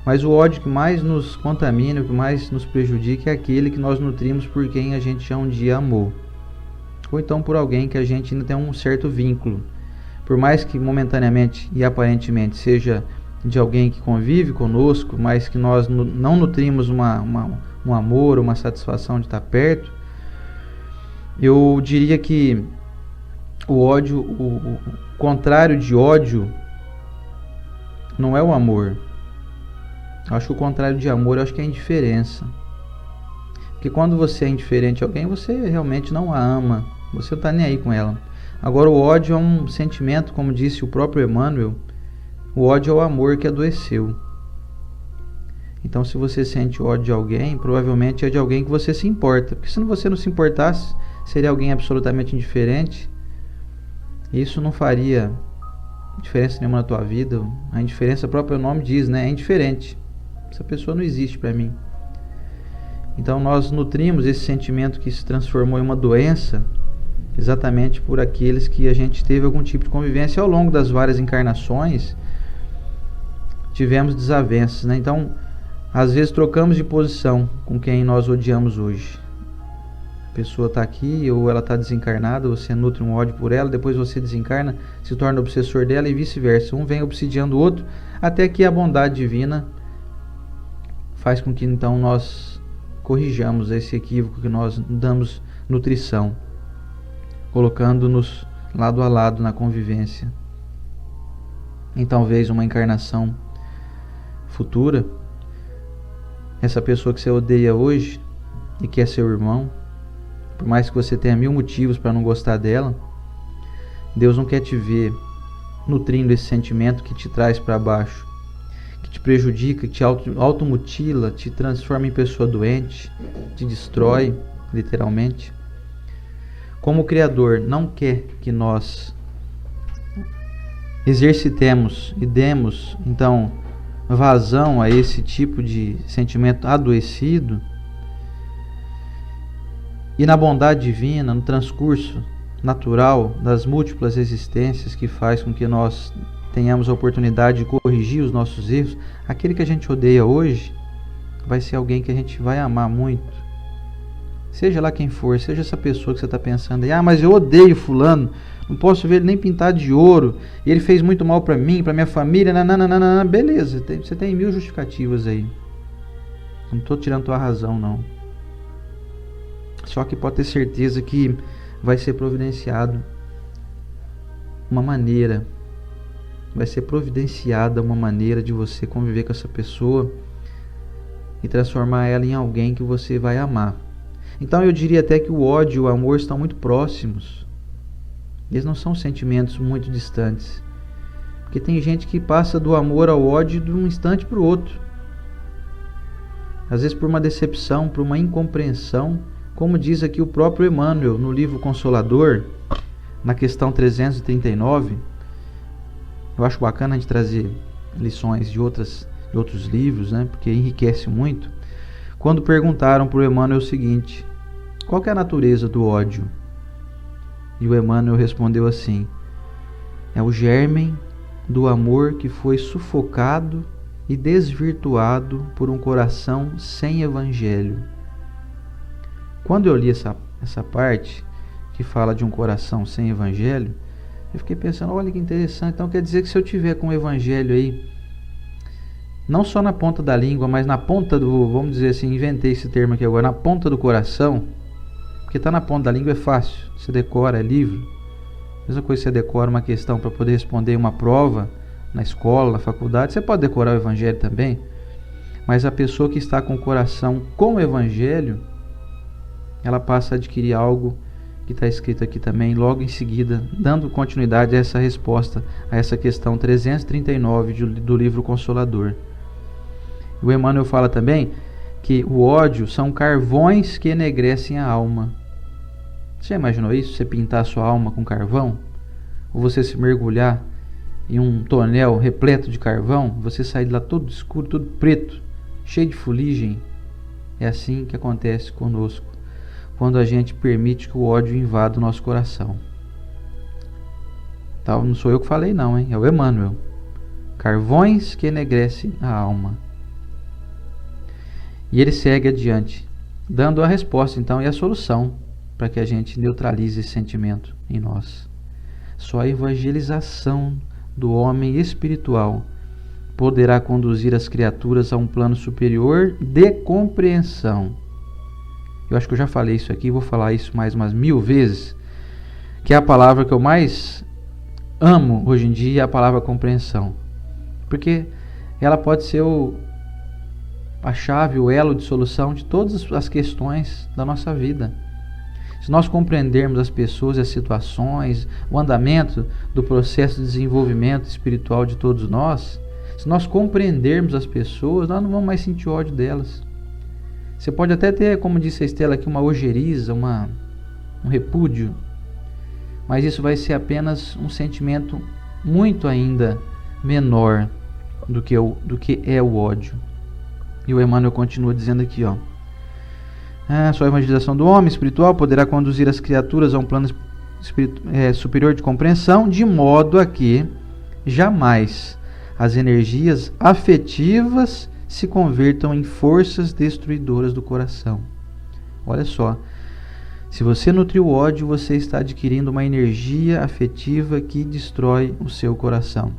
A: Mas o ódio que mais nos contamina, o que mais nos prejudica é aquele que nós nutrimos por quem a gente já um dia amou. Ou então por alguém que a gente ainda tem um certo vínculo. Por mais que momentaneamente e aparentemente seja de alguém que convive conosco, mas que nós não nutrimos um amor, uma satisfação de estar perto, eu diria que o ódio, o contrário de ódio não é o amor. Eu acho que o contrário de amor, eu acho que é a indiferença. Porque quando você é indiferente a alguém, você realmente não a ama, você não está nem aí com ela. Agora, o ódio é um sentimento, como disse o próprio Emmanuel, o ódio é o amor que adoeceu. Então, se você sente ódio de alguém, provavelmente é de alguém que você se importa. Porque se você não se importasse, seria alguém absolutamente indiferente. Isso não faria diferença nenhuma na tua vida. A indiferença, o próprio nome diz, né? É indiferente. Essa pessoa não existe para mim. Então, nós nutrimos esse sentimento que se transformou em uma doença exatamente por aqueles que a gente teve algum tipo de convivência ao longo das várias encarnações. Tivemos desavenças, né? Então, às vezes trocamos de posição com quem nós odiamos hoje. A pessoa está aqui ou ela está desencarnada, você nutre um ódio por ela, depois você desencarna, se torna obsessor dela e vice-versa. Um vem obsidiando o outro, até que a bondade divina faz com que então nós corrijamos esse equívoco que nós damos nutrição, colocando-nos lado a lado na convivência. Em talvez uma encarnação futura, essa pessoa que você odeia hoje e que é seu irmão, por mais que você tenha 1000 motivos para não gostar dela, Deus não quer te ver nutrindo esse sentimento que te traz para baixo, que te prejudica, que te automutila, te transforma em pessoa doente, te destrói, literalmente. Como o Criador não quer que nós exercitemos e demos, então, vazão a esse tipo de sentimento adoecido, e na bondade divina, no transcurso natural das múltiplas existências que faz com que nós tenhamos a oportunidade de corrigir os nossos erros, aquele que a gente odeia hoje vai ser alguém que a gente vai amar muito. Seja lá quem for, seja essa pessoa que você está pensando aí, mas eu odeio fulano, não posso ver ele nem pintado de ouro, ele fez muito mal para mim, para minha família, nananana. Beleza, você tem 1000 justificativas aí. Não estou tirando tua razão, não. Só que pode ter certeza que vai ser providenciado uma maneira, vai ser providenciada uma maneira de você conviver com essa pessoa e transformar ela em alguém que você vai amar. Então eu diria até que o ódio e o amor estão muito próximos. Eles não são sentimentos muito distantes. Porque tem gente que passa do amor ao ódio de um instante para o outro. Às vezes por uma decepção, por uma incompreensão, como diz aqui o próprio Emmanuel no livro Consolador, na questão 339. Eu acho bacana a gente trazer lições de outros livros, né? Porque enriquece muito. Quando perguntaram para o Emmanuel o seguinte: qual que é a natureza do ódio? E o Emmanuel respondeu assim: é o germen do amor que foi sufocado e desvirtuado por um coração sem evangelho. Quando eu li essa parte que fala de um coração sem evangelho, eu fiquei pensando, olha que interessante, então quer dizer que se eu tiver com o evangelho aí, não só na ponta da língua, mas na ponta do, vamos dizer assim, inventei esse termo aqui agora, na ponta do coração, porque está na ponta da língua é fácil, você decora, é livro. Mesma coisa que você decora uma questão para poder responder uma prova na escola, na faculdade, você pode decorar o evangelho também, mas a pessoa que está com o coração com o evangelho, ela passa a adquirir algo que está escrito aqui também, logo em seguida, dando continuidade a essa resposta, a essa questão 339 do livro Consolador. O Emmanuel fala também que o ódio são carvões que enegrecem a alma. Você já imaginou isso? Você pintar a sua alma com carvão? Ou você se mergulhar em um tonel repleto de carvão, você sair de lá todo escuro, todo preto, cheio de fuligem? É assim que acontece conosco, quando a gente permite que o ódio invada o nosso coração. Então, não sou eu que falei não, hein? É o Emmanuel. Carvões que enegrecem a alma. E ele segue adiante, dando a resposta então e a solução para que a gente neutralize esse sentimento em nós. Só a evangelização do homem espiritual poderá conduzir as criaturas a um plano superior de compreensão. Eu acho que eu já falei isso aqui, vou falar isso mais umas 1000 vezes, que é a palavra que eu mais amo hoje em dia, é a palavra compreensão. Porque ela pode ser a chave, o elo de solução de todas as questões da nossa vida. Se nós compreendermos as pessoas e as situações, o andamento do processo de desenvolvimento espiritual de todos nós, se nós compreendermos as pessoas, nós não vamos mais sentir ódio delas. Você pode até ter, como disse a Estela aqui, uma ojeriza, um repúdio, mas isso vai ser apenas um sentimento muito ainda menor do que é o ódio. E o Emmanuel continua dizendo aqui, só a evangelização do homem espiritual poderá conduzir as criaturas a um plano superior de compreensão, de modo a que jamais as energias afetivas se convertam em forças destruidoras do coração. Olha só, se você nutrir o ódio, você está adquirindo uma energia afetiva que destrói o seu coração.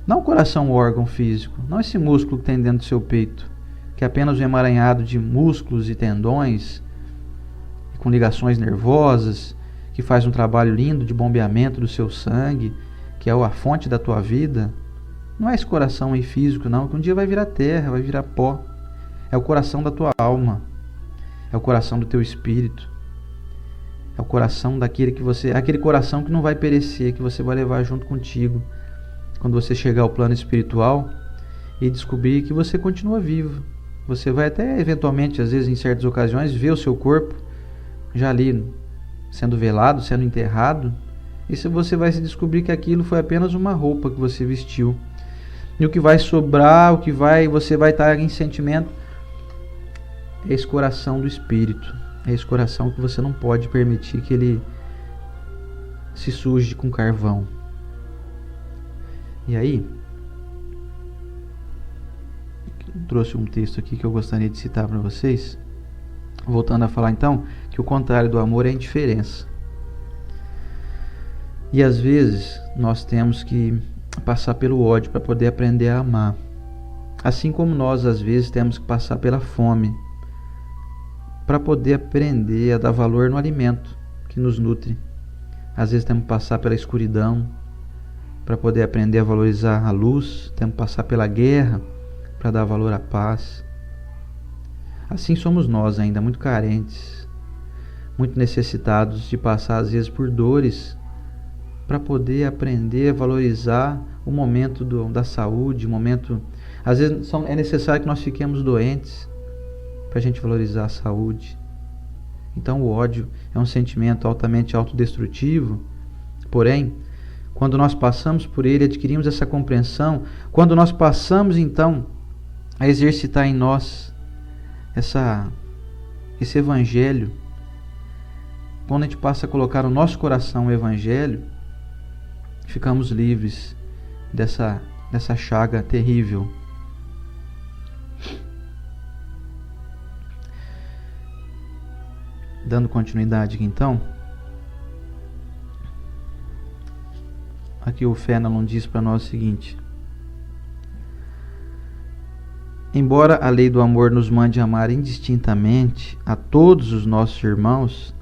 A: Não o coração, o órgão físico, não esse músculo que tem dentro do seu peito, que é apenas um emaranhado de músculos e tendões, com ligações nervosas, que faz um trabalho lindo de bombeamento do seu sangue, que é a fonte da tua vida. Não é esse coração aí físico, não, que um dia vai virar terra, vai virar pó. É o coração da tua alma, é o coração do teu espírito, é o coração aquele coração que não vai perecer, que você vai levar junto contigo quando você chegar ao plano espiritual e descobrir que você continua vivo. Você vai até eventualmente, às vezes em certas ocasiões, ver o seu corpo já ali sendo velado, sendo enterrado, e você vai se descobrir que aquilo foi apenas uma roupa que você vestiu. E o que vai sobrar, você vai estar em sentimento, é esse coração do espírito, é esse coração que você não pode permitir que ele se suje com carvão. E aí, trouxe um texto aqui que eu gostaria de citar para vocês, voltando a falar então que o contrário do amor é a indiferença. E às vezes nós temos que passar pelo ódio para poder aprender a amar, assim como nós às vezes temos que passar pela fome para poder aprender a dar valor no alimento que nos nutre. Às vezes temos que passar pela escuridão para poder aprender a valorizar a luz, temos que passar pela guerra para dar valor à paz. Assim somos nós ainda, muito carentes, muito necessitados de passar às vezes por dores para poder aprender a valorizar o momento da saúde, o momento... Às vezes é necessário que nós fiquemos doentes para a gente valorizar a saúde. Então o ódio é um sentimento altamente autodestrutivo, porém, quando nós passamos por ele, adquirimos essa compreensão, quando nós passamos então a exercitar em nós esse evangelho, quando a gente passa a colocar no nosso coração o evangelho, ficamos livres dessa chaga terrível. Dando continuidade aqui então, aqui o Fenelon diz para nós o seguinte: embora a lei do amor nos mande amar indistintamente a todos os nossos irmãos,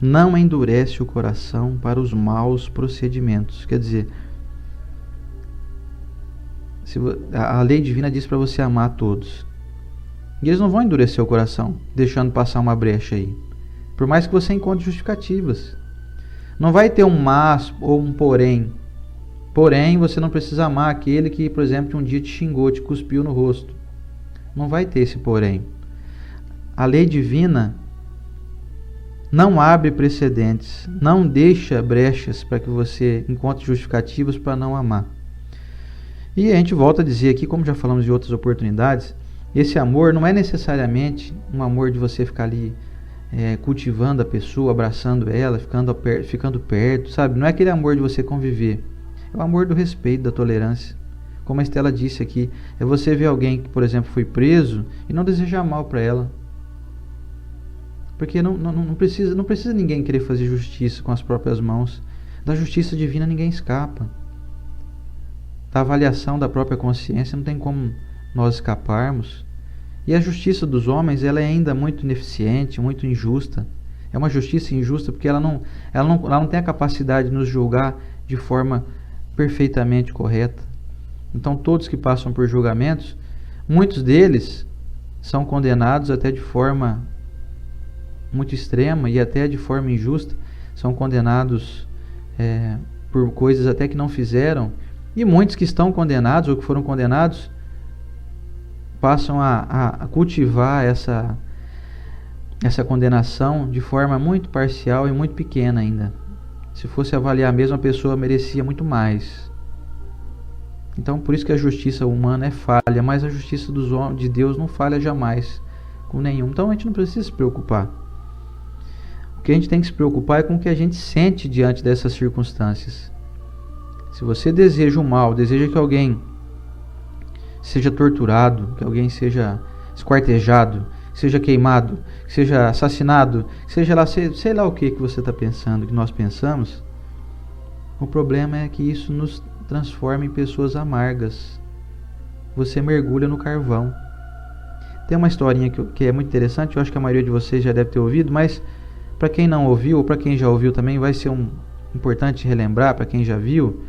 A: não endurece o coração para os maus procedimentos. Quer dizer, a lei divina diz para você amar a todos, e eles não vão endurecer o coração, deixando passar uma brecha aí, por mais que você encontre justificativas. Não vai ter um mas ou um porém. Porém, você não precisa amar aquele que, por exemplo, um dia te xingou, te cuspiu no rosto. Não vai ter esse porém. A lei divina não abre precedentes, não deixa brechas para que você encontre justificativas para não amar. E a gente volta a dizer aqui, como já falamos de outras oportunidades, esse amor não é necessariamente um amor de você ficar ali cultivando a pessoa, abraçando ela, ficando perto, sabe? Não é aquele amor de você conviver. É o amor do respeito, da tolerância. Como a Estela disse aqui, é você ver alguém que, por exemplo, foi preso e não desejar mal para ela. Porque não precisa ninguém querer fazer justiça com as próprias mãos. Da justiça divina ninguém escapa. Da avaliação da própria consciência não tem como nós escaparmos. E a justiça dos homens, ela é ainda muito ineficiente, muito injusta. É uma justiça injusta porque ela não tem a capacidade de nos julgar de forma perfeitamente correta. Então todos que passam por julgamentos, muitos deles são condenados até de forma muito extrema e até de forma injusta, são condenados por coisas até que não fizeram, e muitos que estão condenados ou que foram condenados passam a cultivar essa condenação de forma muito parcial e muito pequena ainda. Se fosse avaliar mesmo, a pessoa merecia muito mais. Então, por isso que a justiça humana é falha, mas a justiça de Deus não falha jamais com nenhum. Então, a gente não precisa se preocupar. O que a gente tem que se preocupar é com o que a gente sente diante dessas circunstâncias. Se você deseja o mal, deseja que alguém seja torturado, que alguém seja esquartejado, que seja queimado, que seja assassinado, que seja lá, sei lá o que você está pensando, que nós pensamos, o problema é que isso nos transforma em pessoas amargas. Você mergulha no carvão. Tem uma historinha que é muito interessante, eu acho que a maioria de vocês já deve ter ouvido, mas para quem não ouviu, ou para quem já ouviu também, vai ser importante relembrar, para quem já viu.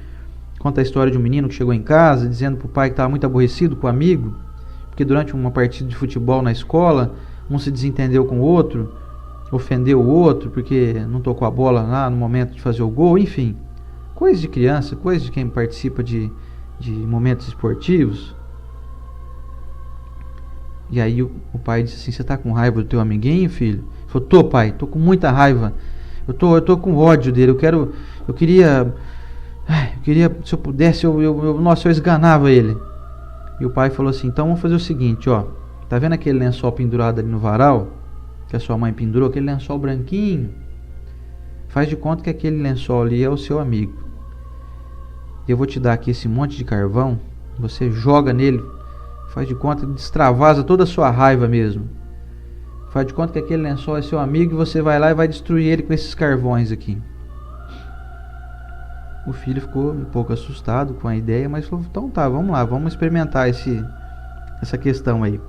A: Conta a história de um menino que chegou em casa dizendo para o pai que estava muito aborrecido com o amigo, porque durante uma partida de futebol na escola, um se desentendeu com o outro, ofendeu o outro porque não tocou a bola lá no momento de fazer o gol, enfim. Coisa de criança, coisa de quem participa de momentos esportivos. E aí o pai disse assim: você tá com raiva do teu amiguinho, filho? Ele falou: tô, pai, tô com muita raiva. Eu tô com ódio dele. Eu queria, se eu pudesse, nossa, eu esganava ele. E o pai falou assim: então vamos fazer o seguinte, ó. Tá vendo aquele lençol pendurado ali no varal? Que a sua mãe pendurou, aquele lençol branquinho? Faz de conta que aquele lençol ali é o seu amigo. Eu vou te dar aqui esse monte de carvão, você joga nele, faz de conta que extravasa toda a sua raiva mesmo. Faz de conta que aquele lençol é seu amigo e você vai lá e vai destruir ele com esses carvões aqui. O filho ficou um pouco assustado com a ideia, mas falou: então tá, vamos lá, vamos experimentar essa questão aí.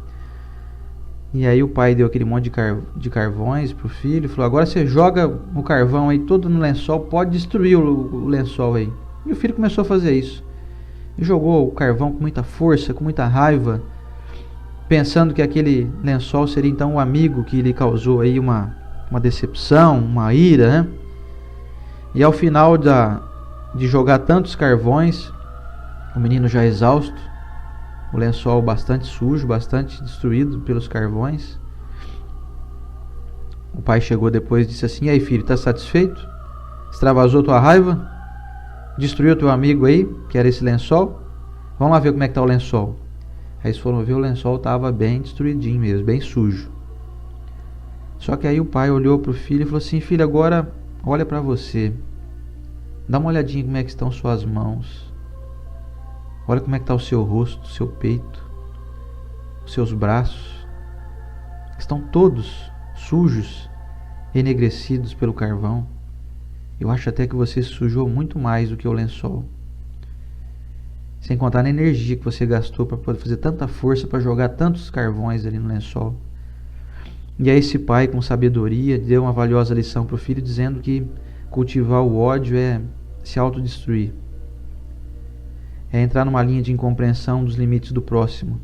A: E aí o pai deu aquele monte de carvões pro filho e falou: agora você joga o carvão aí todo no lençol, pode destruir o lençol aí. E o filho começou a fazer isso. E jogou o carvão com muita força, com muita raiva, pensando que aquele lençol seria então o amigo que lhe causou aí uma decepção, uma ira, né? E ao final de jogar tantos carvões, o menino já exausto, o lençol bastante sujo, bastante destruído pelos carvões, o pai chegou depois e disse assim: e aí, filho, está satisfeito? Extravasou tua raiva? Destruiu teu amigo aí, que era esse lençol? Vamos lá ver como é que está o lençol. Aí eles foram ver, o lençol estava bem destruidinho mesmo, bem sujo. Só que aí o pai olhou para o filho e falou assim: filho, agora olha para você. Dá uma olhadinha como é que estão suas mãos. Olha como é que está o seu rosto, o seu peito, os seus braços. Estão todos sujos, enegrecidos pelo carvão. Eu acho até que você se sujou muito mais do que o lençol. Sem contar na energia que você gastou para poder fazer tanta força para jogar tantos carvões ali no lençol. E aí esse pai, com sabedoria, deu uma valiosa lição para o filho, dizendo que cultivar o ódio é se autodestruir. É entrar numa linha de incompreensão dos limites do próximo.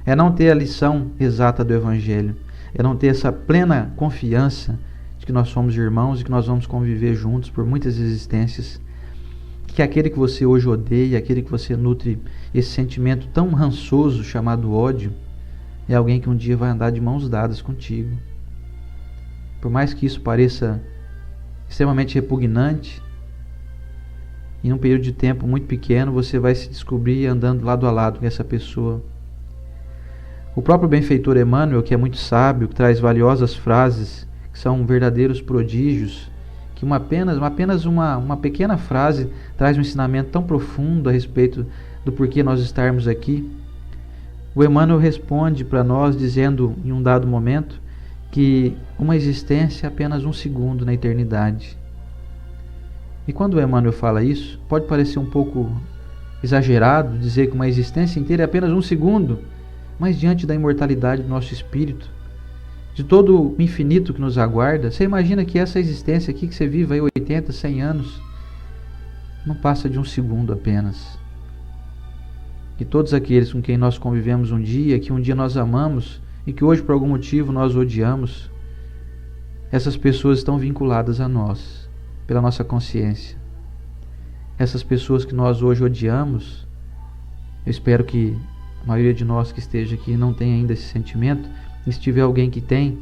A: É não ter a lição exata do Evangelho. É não ter essa plena confiança de que nós somos irmãos e que nós vamos conviver juntos por muitas existências. Que aquele que você hoje odeia, aquele que você nutre esse sentimento tão rançoso chamado ódio, é alguém que um dia vai andar de mãos dadas contigo. Por mais que isso pareça extremamente repugnante, em um período de tempo muito pequeno você vai se descobrir andando lado a lado com essa pessoa. O próprio benfeitor Emmanuel, que é muito sábio, que traz valiosas frases, que são verdadeiros prodígios, que apenas uma pequena frase traz um ensinamento tão profundo a respeito do porquê nós estarmos aqui. O Emmanuel responde para nós dizendo em um dado momento que uma existência é apenas um segundo na eternidade. E quando o Emmanuel fala isso, pode parecer um pouco exagerado dizer que uma existência inteira é apenas um segundo, mas diante da imortalidade do nosso espírito, de todo o infinito que nos aguarda, você imagina que essa existência aqui que você vive aí 80, 100 anos, não passa de um segundo apenas. E todos aqueles com quem nós convivemos um dia, que um dia nós amamos, e que hoje por algum motivo nós odiamos, essas pessoas estão vinculadas a nós, pela nossa consciência. Essas pessoas que nós hoje odiamos, eu espero que a maioria de nós que esteja aqui não tenha ainda esse sentimento. E se tiver alguém que tem,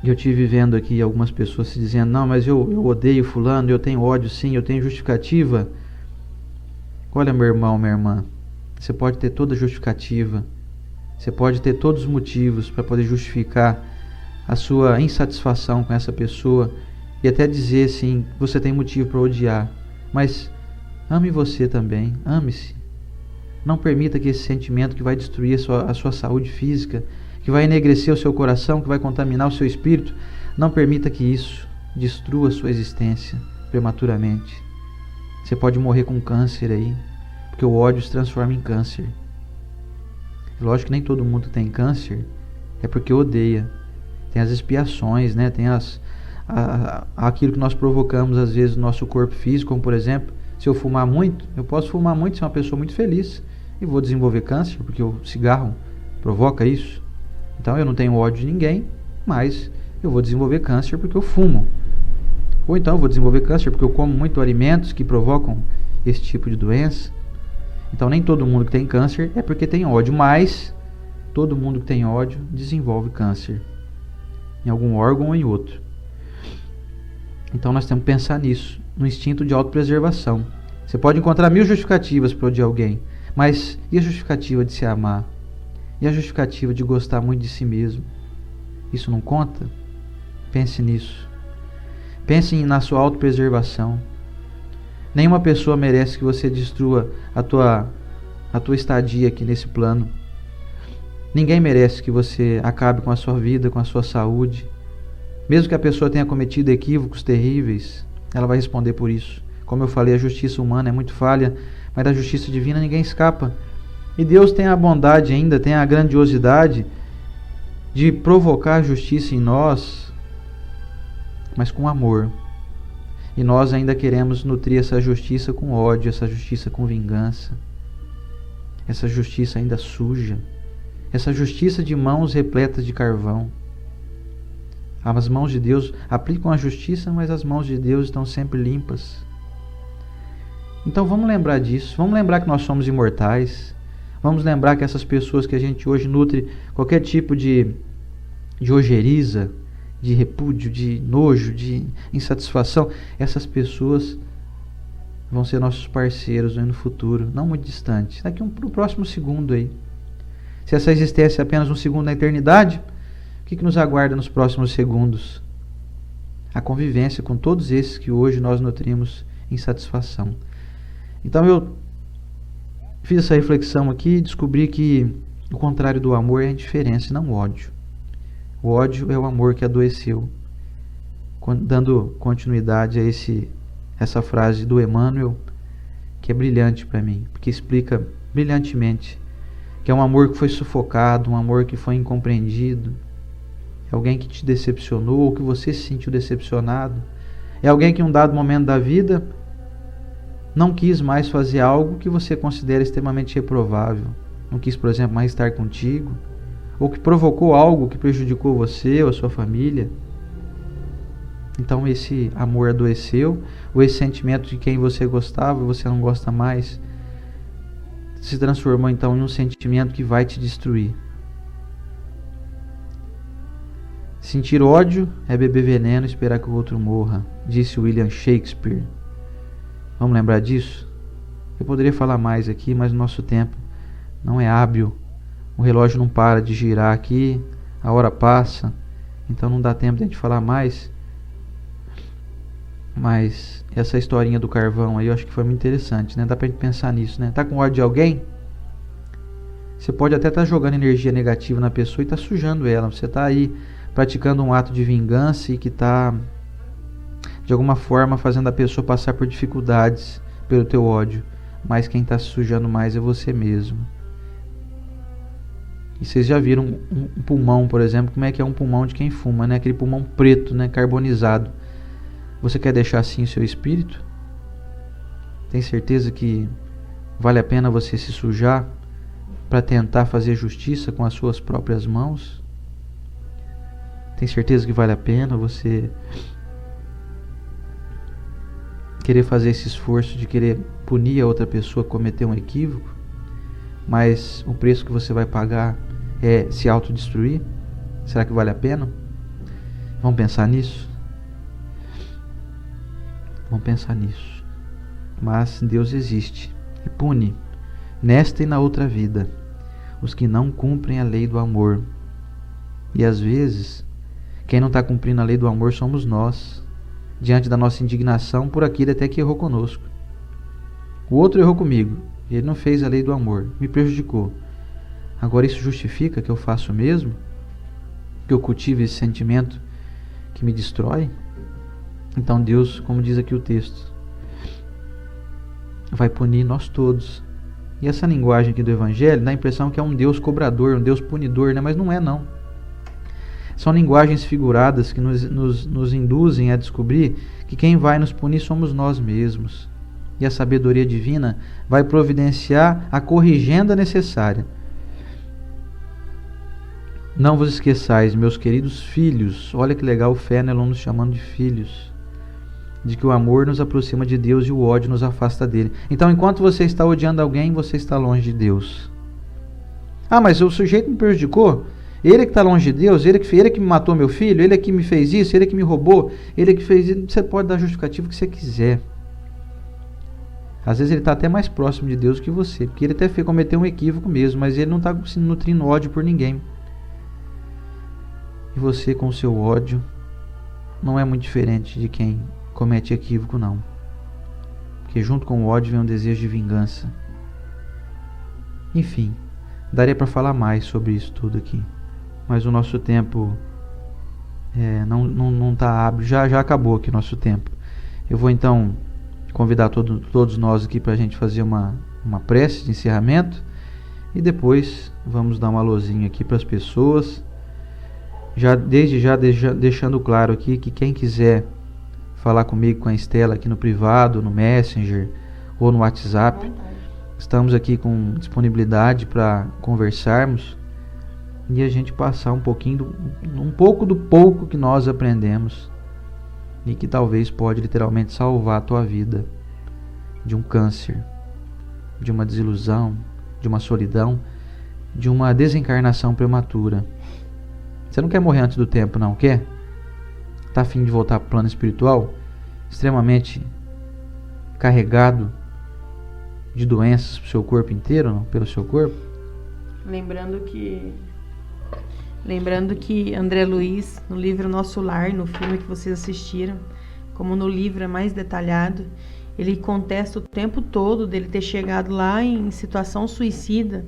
A: eu tive vendo aqui algumas pessoas se dizendo, não, mas eu odeio fulano, eu tenho ódio sim, eu tenho justificativa. Olha, meu irmão, minha irmã, você pode ter toda a justificativa, você pode ter todos os motivos para poder justificar a sua insatisfação com essa pessoa e até dizer assim, você tem motivo para odiar, mas ame você também, ame-se. Não permita que esse sentimento que vai destruir a sua saúde física, que vai enegrecer o seu coração, que vai contaminar o seu espírito, não permita que isso destrua a sua existência prematuramente. Você pode morrer com câncer aí, porque o ódio se transforma em câncer. Lógico que nem todo mundo tem câncer, é porque odeia. Tem as expiações, né? Tem aquilo que nós provocamos às vezes no nosso corpo físico, como por exemplo, se eu fumar muito, eu posso fumar muito, ser uma pessoa muito feliz e vou desenvolver câncer, porque o cigarro provoca isso. Então eu não tenho ódio de ninguém, mas eu vou desenvolver câncer porque eu fumo. Ou então eu vou desenvolver câncer porque eu como muito alimentos que provocam esse tipo de doença. Então nem todo mundo que tem câncer é porque tem ódio, mas todo mundo que tem ódio desenvolve câncer, em algum órgão ou em outro. Então nós temos que pensar nisso, no instinto de autopreservação. Você pode encontrar 1000 justificativas para odiar alguém, mas e a justificativa de se amar? E a justificativa de gostar muito de si mesmo? Isso não conta? Pense nisso. Pense na sua autopreservação. Nenhuma pessoa merece que você destrua a tua estadia aqui nesse plano. Ninguém merece que você acabe com a sua vida, com a sua saúde. Mesmo que a pessoa tenha cometido equívocos terríveis, ela vai responder por isso. Como eu falei, a justiça humana é muito falha, mas da justiça divina ninguém escapa. E Deus tem a bondade ainda, tem a grandiosidade de provocar a justiça em nós, mas com amor. E nós ainda queremos nutrir essa justiça com ódio, essa justiça com vingança, essa justiça ainda suja, essa justiça de mãos repletas de carvão. As mãos de Deus aplicam a justiça, mas as mãos de Deus estão sempre limpas. Então vamos lembrar disso, vamos lembrar que nós somos imortais, vamos lembrar que essas pessoas que a gente hoje nutre qualquer tipo de ojeriza, de repúdio, de nojo, de insatisfação, essas pessoas vão ser nossos parceiros no futuro, não muito distante, daqui pro próximo segundo aí. Se essa existência é apenas um segundo na eternidade, o que nos aguarda nos próximos segundos? A convivência com todos esses que hoje nós nutrimos insatisfação. Então eu fiz essa reflexão aqui e descobri que o contrário do amor é a indiferença e não o ódio. O ódio é o amor que adoeceu. Dando continuidade a essa frase do Emmanuel, que é brilhante para mim, porque explica brilhantemente que é um amor que foi sufocado, um amor que foi incompreendido. É alguém que te decepcionou ou que você se sentiu decepcionado. É alguém que em um dado momento da vida não quis mais fazer algo que você considera extremamente reprovável. Não quis, por exemplo, mais estar contigo. Ou que provocou algo que prejudicou você ou a sua família. Então esse amor adoeceu, ou esse sentimento de quem você gostava e você não gosta mais, se transformou então em um sentimento que vai te destruir. Sentir ódio é beber veneno e esperar que o outro morra, disse William Shakespeare. Vamos lembrar disso? Eu poderia falar mais aqui, mas o nosso tempo não é hábil. O relógio não para de girar aqui, a hora passa, então não dá tempo de a gente falar mais. Mas essa historinha do carvão aí eu acho que foi muito interessante, né? Dá pra gente pensar nisso, né? Tá com ódio de alguém? Você pode até estar jogando energia negativa na pessoa e tá sujando ela. Você tá aí praticando um ato de vingança e que tá de alguma forma fazendo a pessoa passar por dificuldades pelo teu ódio. Mas quem tá se sujando mais é você mesmo. E vocês já viram um pulmão, por exemplo, como é que é um pulmão de quem fuma, né? Aquele pulmão preto, né? Carbonizado. Você quer deixar assim o seu espírito? Tem certeza que vale a pena você se sujar para tentar fazer justiça com as suas próprias mãos? Tem certeza que vale a pena você querer fazer esse esforço de querer punir a outra pessoa que cometeu um equívoco, mas o preço que você vai pagar é se autodestruir? Será que vale a pena? Vamos pensar nisso? Vamos pensar nisso. Mas Deus existe e pune, nesta e na outra vida, os que não cumprem a lei do amor. E às vezes, quem não está cumprindo a lei do amor somos nós, diante da nossa indignação por aquele até que errou conosco. O outro errou comigo, ele não fez a lei do amor, me prejudicou. Agora isso justifica que eu faço o mesmo? Que eu cultive esse sentimento que me destrói? Então Deus, como diz aqui o texto, vai punir nós todos. E essa linguagem aqui do Evangelho dá a impressão que é um Deus cobrador, um Deus punidor, né? Mas não é, não. São linguagens figuradas que nos induzem a descobrir que quem vai nos punir somos nós mesmos. E a sabedoria divina vai providenciar a corrigenda necessária. Não vos esqueçais, meus queridos filhos, olha que legal o Fenelon nos chamando de filhos, de que o amor nos aproxima de Deus e o ódio nos afasta dele. Então, enquanto você está odiando alguém, você está longe de Deus. Ah, mas o sujeito me prejudicou? Ele que está longe de Deus, ele que me matou meu filho, ele que me fez isso, ele que me roubou, ele que fez isso. Você pode dar justificativo que você quiser. Às vezes ele está até mais próximo de Deus que você, porque ele até cometeu um equívoco mesmo, mas ele não está se nutrindo ódio por ninguém. E você, com o seu ódio, não é muito diferente de quem comete equívoco, não. Porque junto com o ódio vem um desejo de vingança. Enfim, daria para falar mais sobre isso tudo aqui, mas o nosso tempo não está hábil, já acabou aqui o nosso tempo. Eu vou então convidar todos nós aqui para a gente fazer uma prece de encerramento e depois vamos dar uma alôzinha aqui para as pessoas. Desde já deixando claro aqui que quem quiser falar comigo, com a Estela aqui no privado, no Messenger ou no WhatsApp, estamos aqui com disponibilidade para conversarmos e a gente passar um pouco do pouco que nós aprendemos e que talvez pode literalmente salvar a tua vida de um câncer, de uma desilusão, de uma solidão, de uma desencarnação prematura. Você não quer morrer antes do tempo, não quer? Está a fim de voltar para o plano espiritual, extremamente carregado de doenças pro seu corpo inteiro, não? Pelo seu corpo?
B: Lembrando que André Luiz, no livro Nosso Lar, no filme que vocês assistiram, como no livro é mais detalhado, ele contesta o tempo todo dele ter chegado lá em situação suicida,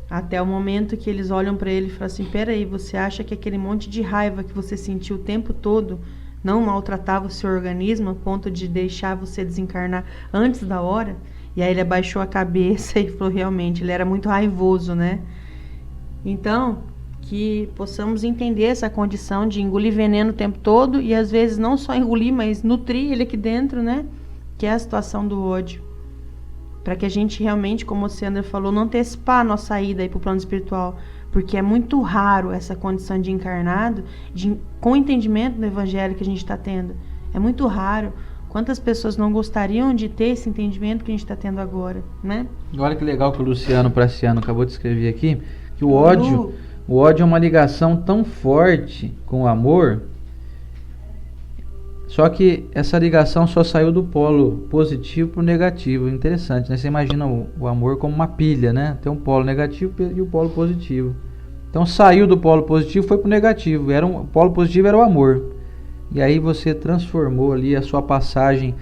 B: até o momento que eles olham para ele e falam assim: peraí, você acha que aquele monte de raiva que você sentiu o tempo todo não maltratava o seu organismo a ponto de deixar você desencarnar antes da hora? E aí ele abaixou a cabeça e falou: realmente, ele era muito raivoso, né? Então, que possamos entender essa condição de engolir veneno o tempo todo e às vezes não só engolir, mas nutrir ele aqui dentro, né? Que é a situação do ódio. Para que a gente realmente, como o Sandra falou, não antecipar a nossa ida para o plano espiritual, porque é muito raro essa condição de encarnado, com o entendimento do evangelho que a gente está tendo. É muito raro. Quantas pessoas não gostariam de ter esse entendimento que a gente está tendo agora, né?
A: Olha que legal que o Luciano Praciano acabou de escrever aqui, que o ódio é uma ligação tão forte com o amor, só que essa ligação só saiu do polo positivo para o negativo. Interessante, né? Você imagina o amor como uma pilha, né? Tem um polo negativo e o polo positivo. Então saiu do polo positivo, foi para o negativo. O polo positivo era o amor. E aí você transformou ali a sua passagem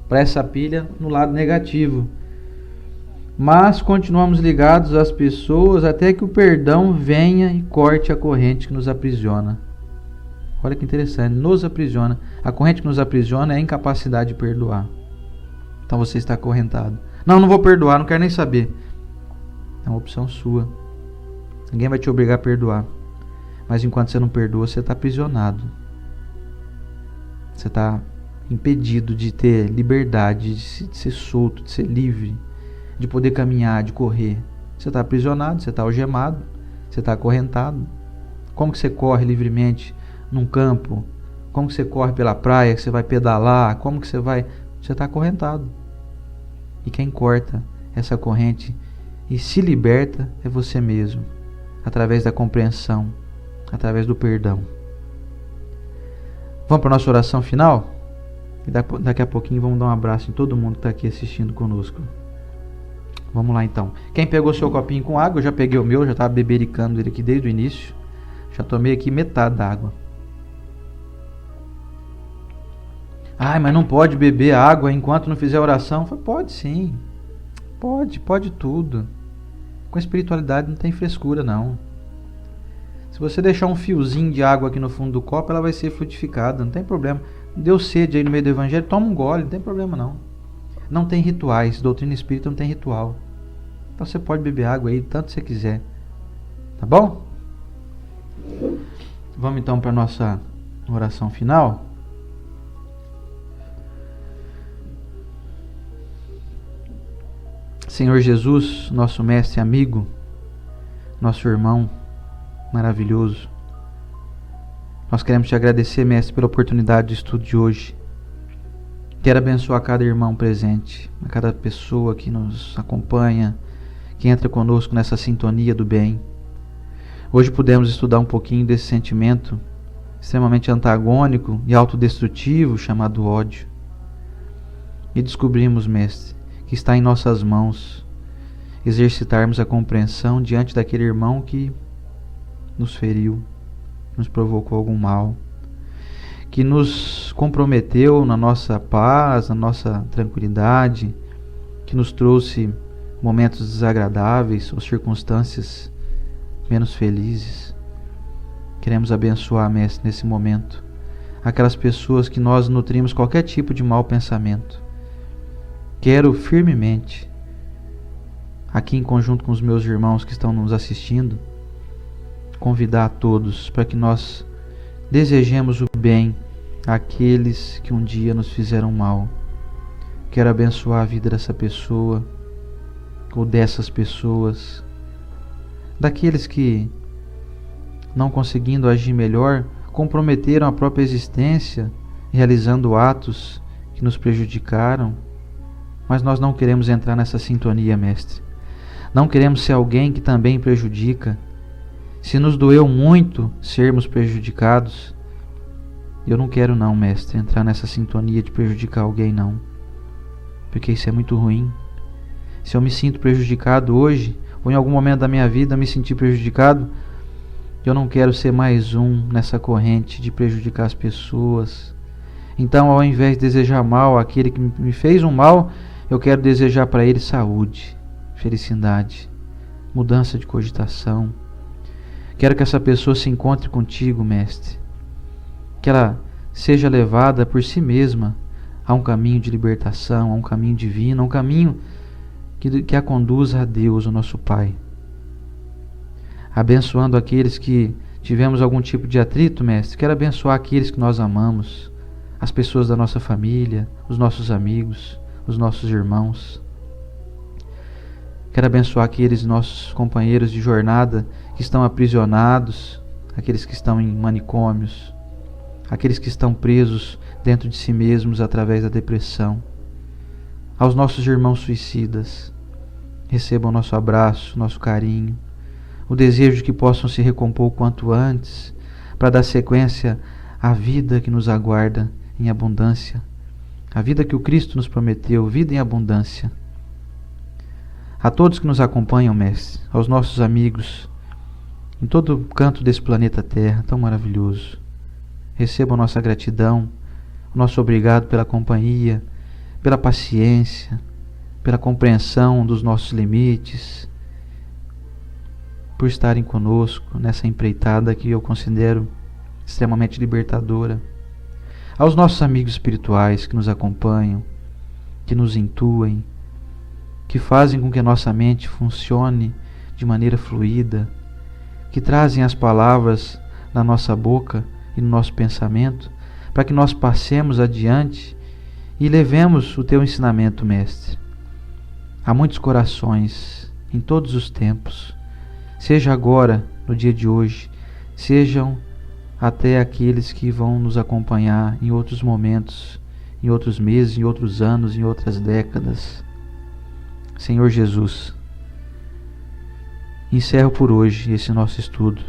A: para essa pilha no lado negativo. Mas continuamos ligados às pessoas até que o perdão venha e corte a corrente que nos aprisiona. Olha que interessante, nos aprisiona. A corrente que nos aprisiona é a incapacidade de perdoar. Então você está acorrentado. Não vou perdoar, não quero nem saber. É uma opção sua. Ninguém vai te obrigar a perdoar. Mas enquanto você não perdoa, você está aprisionado. Você está impedido de ter liberdade, de ser solto, de ser livre, de poder caminhar, de correr, Você está aprisionado, você está algemado, você está acorrentado. Como que você corre livremente num campo? Como que você corre pela praia, que você vai pedalar? Como que você vai... Você está acorrentado. E quem corta essa corrente e se liberta é você mesmo, através da compreensão, através do perdão. Vamos para a nossa oração final? E daqui a pouquinho vamos dar um abraço em todo mundo que está aqui assistindo conosco. Vamos lá então. Quem pegou seu copinho com água, eu já peguei o meu, já estava bebericando ele aqui desde o início. Já tomei aqui metade da água. Ai, mas não pode beber água enquanto não fizer oração. Falei, pode sim. Pode tudo. Com a espiritualidade não tem frescura não. Se você deixar um fiozinho de água aqui no fundo do copo, ela vai ser frutificada, não tem problema. Deu sede aí no meio do evangelho, toma um gole, não tem problema não. Não tem rituais, doutrina espírita não tem ritual. Então você pode beber água aí tanto você quiser. Tá bom? Vamos então para a nossa oração final. Senhor Jesus, nosso mestre e amigo, nosso irmão maravilhoso, nós queremos te agradecer, mestre, pela oportunidade de estudo de hoje. Quero abençoar cada irmão presente, a cada pessoa que nos acompanha, que entra conosco nessa sintonia do bem. Hoje pudemos estudar um pouquinho desse sentimento extremamente antagônico e autodestrutivo chamado ódio. E descobrimos, mestre, que está em nossas mãos exercitarmos a compreensão diante daquele irmão que nos feriu, nos provocou algum mal, que nos comprometeu na nossa paz, na nossa tranquilidade, que nos trouxe momentos desagradáveis ou circunstâncias menos felizes. Queremos abençoar, mestre, nesse momento, aquelas pessoas que nós nutrimos qualquer tipo de mau pensamento. Quero firmemente, aqui em conjunto com os meus irmãos que estão nos assistindo, convidar a todos para que nós desejemos o bem àqueles que um dia nos fizeram mal. Quero abençoar a vida dessa pessoa ou dessas pessoas, daqueles que, não conseguindo agir melhor, comprometeram a própria existência realizando atos que nos prejudicaram. Mas nós não queremos entrar nessa sintonia, mestre. Não queremos ser alguém que também prejudica. Se nos doeu muito sermos prejudicados, eu não quero não, mestre, entrar nessa sintonia de prejudicar alguém não. Porque isso é muito ruim. Se eu me sinto prejudicado hoje, ou em algum momento da minha vida me sentir prejudicado, eu não quero ser mais um nessa corrente de prejudicar as pessoas. Então, ao invés de desejar mal àquele que me fez um mal, eu quero desejar para ele saúde, felicidade, mudança de cogitação. Quero que essa pessoa se encontre contigo, mestre. Que ela seja levada por si mesma a um caminho de libertação, a um caminho divino, a um caminho que a conduza a Deus, o nosso Pai. Abençoando aqueles que tivemos algum tipo de atrito, mestre. Quero abençoar aqueles que nós amamos, as pessoas da nossa família, os nossos amigos, os nossos irmãos. Quero abençoar aqueles nossos companheiros de jornada que estão aprisionados, aqueles que estão em manicômios, aqueles que estão presos dentro de si mesmos através da depressão. Aos nossos irmãos suicidas, recebam o nosso abraço, nosso carinho, o desejo de que possam se recompor o quanto antes, para dar sequência à vida que nos aguarda em abundância, a vida que o Cristo nos prometeu, vida em abundância. A todos que nos acompanham, mestre, aos nossos amigos, em todo canto desse planeta Terra, tão maravilhoso, recebam nossa gratidão, o nosso obrigado pela companhia, pela paciência, pela compreensão dos nossos limites, por estarem conosco nessa empreitada que eu considero extremamente libertadora. Aos nossos amigos espirituais que nos acompanham, que nos intuem, que fazem com que a nossa mente funcione de maneira fluida, que trazem as palavras na nossa boca e no nosso pensamento, para que nós passemos adiante e levemos o teu ensinamento, mestre, a muitos corações em todos os tempos, seja agora, no dia de hoje, sejam até aqueles que vão nos acompanhar em outros momentos, em outros meses, em outros anos, em outras décadas. Senhor Jesus, encerro por hoje esse nosso estudo,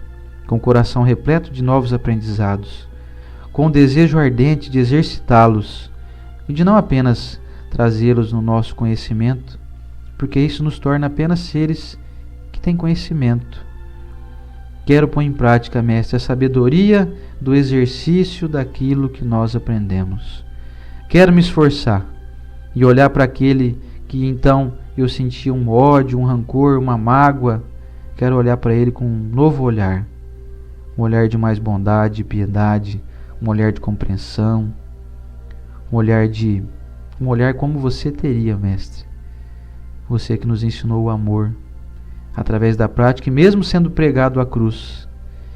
A: com o coração repleto de novos aprendizados, com o desejo ardente de exercitá-los e de não apenas trazê-los no nosso conhecimento, porque isso nos torna apenas seres que têm conhecimento. Quero pôr em prática, Mestre, a sabedoria do exercício daquilo que nós aprendemos. Quero me esforçar e olhar para aquele que então eu sentia um ódio, um rancor, uma mágoa. Quero olhar para ele com um novo olhar, um olhar de mais bondade e piedade, um olhar de compreensão, um olhar como você teria, Mestre. Você que nos ensinou o amor através da prática, e mesmo sendo pregado à cruz,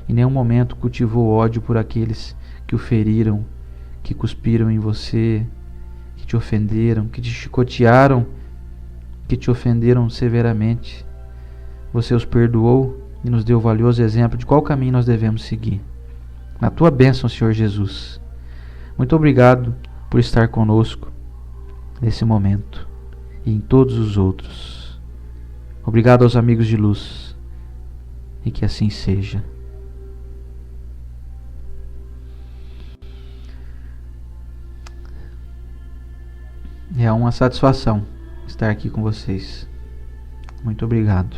A: em nenhum momento cultivou ódio por aqueles que o feriram, que cuspiram em você, que te ofenderam, que te chicotearam, que te ofenderam severamente. Você os perdoou e nos deu o valioso exemplo de qual caminho nós devemos seguir. Na tua bênção, Senhor Jesus. Muito obrigado por estar conosco nesse momento e em todos os outros. Obrigado aos amigos de luz, e que assim seja. É uma satisfação estar aqui com vocês. Muito obrigado.